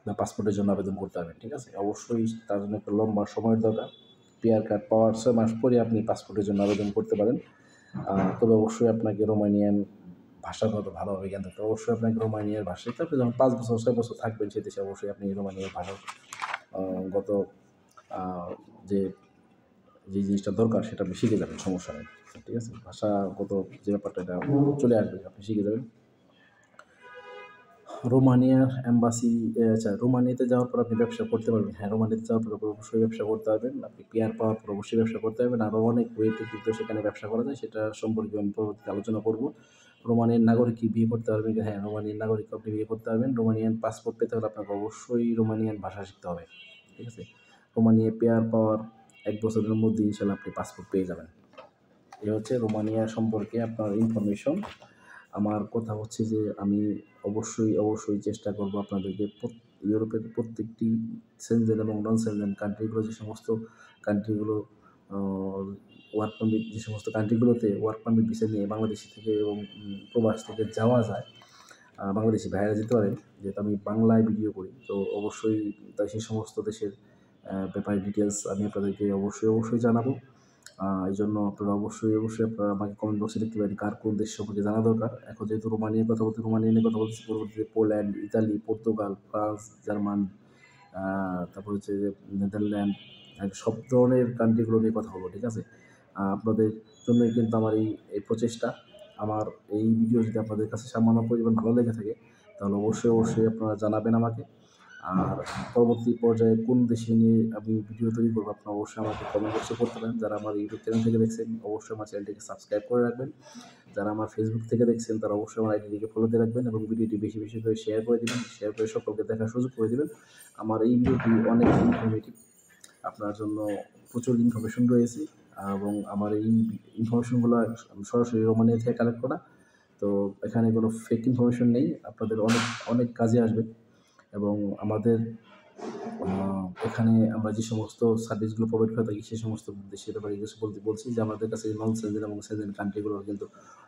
বা পাসপোর্টের জন্য আবেদন করতে পারবেন। ঠিক আছে? অবশ্যই তার জন্য একটা লম্বা সময়ের দরকার। পিআর কার্ড পাওয়ার 6 মাস পরে আপনি পাসপোর্টের জন্য আবেদন করতে পারেন। তবে অবশ্যই আপনাকে রোমানিয়ান ভাষাগত ভালোভাবে জ্ঞান থাকতে হবে। অবশ্যই আপনাকে রোমানিয়ার ভাষা শিখতে হবে। যখন 5 বছর 6 বছর থাকবেন সে দেশে, অবশ্যই আপনি রোমানিয়ার ভাষা গত যে জিনিসটা দরকার সেটা আপনি শিখে যাবেন, সমস্যা নেই। ঠিক আছে? ভাষাগত যে ব্যাপারটা এটা চলে আসবে, আপনি শিখে যাবেন। রোমানিয়ার এম্বাসি, আচ্ছা, রোমানিয়াতে যাওয়ার পর আপনি ব্যবসা করতে পারবেন। হ্যাঁ, রোমানিয়াতে যাওয়ার পর অবশ্যই ব্যবসা করতে পারবেন। আপনি পিআর পাওয়ার পর অবশ্যই ব্যবসা করতে পারবেন। আরও অনেক ওয়েতে কিন্তু সেখানে ব্যবসা করা যায়, সেটা সম্পর্কে আমি পরবর্তীতে আলোচনা করব। রোমানিয়ান নাগরিক কি বিয়ে করতে পারবেন? হ্যাঁ, রোমানিয়ান নাগরিককে আপনি বিয়ে করতে পারবেন। রোমানিয়ান পাসপোর্ট পেতে হলে আপনাকে অবশ্যই রোমানিয়ান ভাষা শিখতে হবে। ঠিক আছে? রোমানিয়ায় পিআর পাওয়ার 1 বছরের মধ্যে ইনশাআল্লাহ আপনি পাসপোর্ট পেয়ে যাবেন। এ হচ্ছে রোমানিয়া সম্পর্কে আপনার ইনফরমেশন। আমার কথা হচ্ছে যে আমি অবশ্যই চেষ্টা করব আপনাদেরকে ইউরোপের প্রত্যেকটি সেনজেন এবং নন সেনজেন কান্ট্রিগুলো, যে সমস্ত কান্ট্রিগুলো ওয়ার্ক পারমিট, যে সমস্ত কান্ট্রিগুলোতে ওয়ার্ক পারমিট ভিসা নিয়ে বাংলাদেশ থেকে এবং প্রবাস থেকে যাওয়া যায়, বাংলাদেশি ভাইয়েরা যেতে পারেন। যেহেতু আমি বাংলায় ভিডিও করি, তো অবশ্যই তাই সেই সমস্ত দেশের ব্যাপারে ডিটেলস আমি আপনাদেরকে অবশ্যই জানাবো। এই জন্য আপনারা অবশ্যই আপনারা আমাকে কমেন্ট বক্সে লিখতে পারেন কার কোন দেশ সম্পর্কে জানা দরকার। এখন যেহেতু রোমানিয়ার কথা বলতে রোমানিয়া নিয়ে কথা বলতেছি, পরবর্তীতে Poland, Italy, Portugal, France, German, তারপর হচ্ছে যে নেদারল্যান্ড, সব ধরনের কান্ট্রিগুলো নিয়ে কথা বলবো। ঠিক আছে? আপনাদের জন্যই কিন্তু আমার এই প্রচেষ্টা। আমার এই ভিডিও যদি আপনাদের কাছে সামান্য পরিমাণ ভালো লেগে থাকে, তাহলে অবশ্যই আপনারা জানাবেন আমাকে। আর পরবর্তী পর্যায়ে কোন দেশে নিয়ে আমি ভিডিও তৈরি করবো, আপনারা অবশ্যই আমাকে কমেন্ট বক্সে করতে পারেন। যারা আমার ইউটিউব চ্যানেল থেকে দেখছেন, অবশ্যই আমার চ্যানেলটিকে সাবস্ক্রাইব করে রাখবেন। যারা আমার ফেসবুক থেকে দেখছেন, তারা অবশ্যই আমার আইডিটিকে ফলো দিয়ে রাখবেন এবং ভিডিওটি বেশি করে শেয়ার করে দেবেন। শেয়ার করে সকলকে দেখার সুযোগ করে দেবেন। আমার এই ভিডিওটি অনেক ইনফরমেটিভ, আপনার জন্য প্রচুর ইনফরমেশন রয়েছে এবং আমার এই ইনফরমেশনগুলো সরাসরি রোমানিয়া থেকে কালেক্ট করা। তো এখানে কোনো ফেক ইনফরমেশন নেই, আপনাদের অনেক কাজে আসবে। এবং আমাদের এখানে আমরা যে সমস্ত সার্ভিসগুলো প্রোভাইড করে থাকি, সে সমস্ত দেশের ব্যাপারে বলছি যে আমাদের কাছে নন সেনজেন এবং সেনজেন কান্ট্রিগুলোর কিন্তু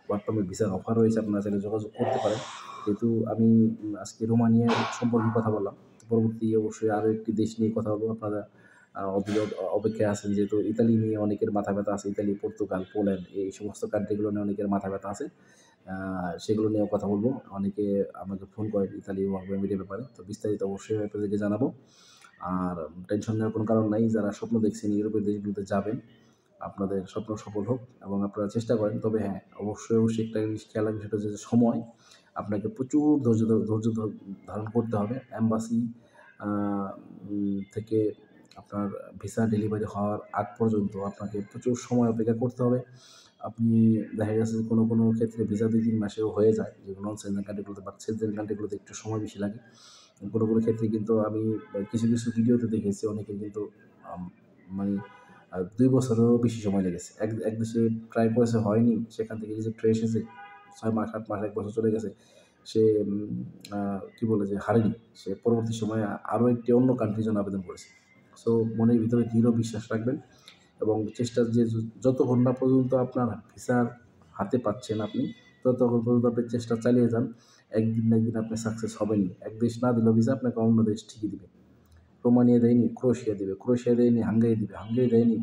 ওয়ার্ক পারমিট ভিসার অফার রয়েছে, আপনারা চাইলে যোগাযোগ করতে পারেন। যেহেতু আমি আজকে রোমানিয়া সম্পর্কে কথা বললাম, পরবর্তী অবশ্যই আরও একটি দেশ নিয়ে কথা বলবো। আপনারা অপেক্ষায় আছেন, যেহেতু ইতালি নিয়ে অনেকের মাথা ব্যথা আছে। ইতালি, পর্তুগাল, পোল্যান্ড, এই সমস্ত কান্ট্রিগুলো নিয়ে অনেকের মাথা ব্যথা আছে। সেগুলো নিয়েও কথা বলবো। অনেকে আমাকে ফোন করেন ইতালি ওয়ার্ক পারমিটের ব্যাপারে, তো বিস্তারিত অবশ্যই আপনাদেরকে জানাবো। আর টেনশন নেওয়ার কোনো কারণ নাই। যারা স্বপ্ন দেখছেন ইউরোপের দেশগুলোতে যাবেন, আপনাদের স্বপ্ন সফল হোক এবং আপনারা চেষ্টা করেন। তবে হ্যাঁ, অবশ্যই একটা জিনিস খেয়াল রাখবেন, সেটা হচ্ছে যে সময়। আপনাকে প্রচুর ধৈর্য ধারণ করতে হবে। এম্বাসি থেকে আপনার ভিসা ডেলিভারি হওয়ার আগ পর্যন্ত আপনাকে প্রচুর সময় অপেক্ষা করতে হবে। আপনি দেখা গেছে যে কোনো ক্ষেত্রে ভিসা ২-৩ মাসেও হয়ে যায়, যেগুলো নন সেনজেন কান্ট্রিগুলোতে, বাট সেনজেন কান্ট্রিগুলোতে একটু সময় বেশি লাগে। কোনো ক্ষেত্রে কিন্তু আমি কিছু ভিডিওতে দেখেছি অনেকের কিন্তু আম মানে ২ বছরেরও বেশি সময় লেগেছে। এক দেশে ট্রাই করেছে হয়নি, সেখান থেকে রিজেক্ট হয়ে এসেছে। ৬ মাস, ৮ মাস, ১ বছর চলে গেছে। সে আ কি বলে যে হারেনি। সে পরবর্তী সময়ে আরো একটি অন্য কান্ট্রির জন্য আবেদন করেছে। সো মনের ভিতরে দৃঢ় বিশ্বাস রাখবেন এবং চেষ্টা যে যতক্ষণ না পর্যন্ত আপনার ভিসার হাতে পাচ্ছেন আপনি, ততক্ষণ পর্যন্ত আপনি চেষ্টা চালিয়ে যান। একদিন না একদিন আপনি সাকসেস হবেনই। এক দেশ না দিলেও ভিসা আপনাকে অন্য দেশ ঠিকই দিবে। রোমানিয়া দেয়নি, ক্রোয়েশিয়া দিবে। ক্রোয়েশিয়া দেয়নি, হাঙ্গেরি দিবে। হাঙ্গেরি দেয়নি,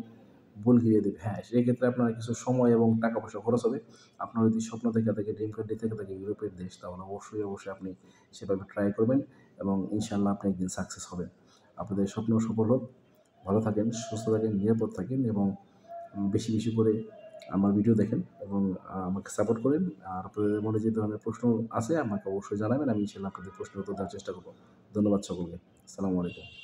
বুলগেরিয়া দিবে। হ্যাঁ, সেক্ষেত্রে আপনার কিছু সময় এবং টাকা-পয়সা খরচ হবে। আপনার যদি স্বপ্ন থেকে থাকে, ড্রিম কান্ট্রি থেকে থাকে ইউরোপের দেশ, তাহলে অবশ্যই আপনি সেভাবে ট্রাই করবেন এবং ইনশাআল্লাহ আপনি একদিন সাকসেস হবেন। আপনাদের স্বপ্ন সফল হোক। ভালো থাকেন, সুস্থ থাকেন, নিরাপদ থাকেন এবং বেশি করে আমার ভিডিও দেখেন এবং আমাকে সাপোর্ট করেন। আর আপনাদের মনে যে ধরনের প্রশ্ন আছে আমাকে অবশ্যই জানাবেন। আমি ইনশাআল্লাহ আপনাদের প্রশ্নের উত্তর দেওয়ার চেষ্টা করব। ধন্যবাদ সকলকে। আসসালামু আলাইকুম।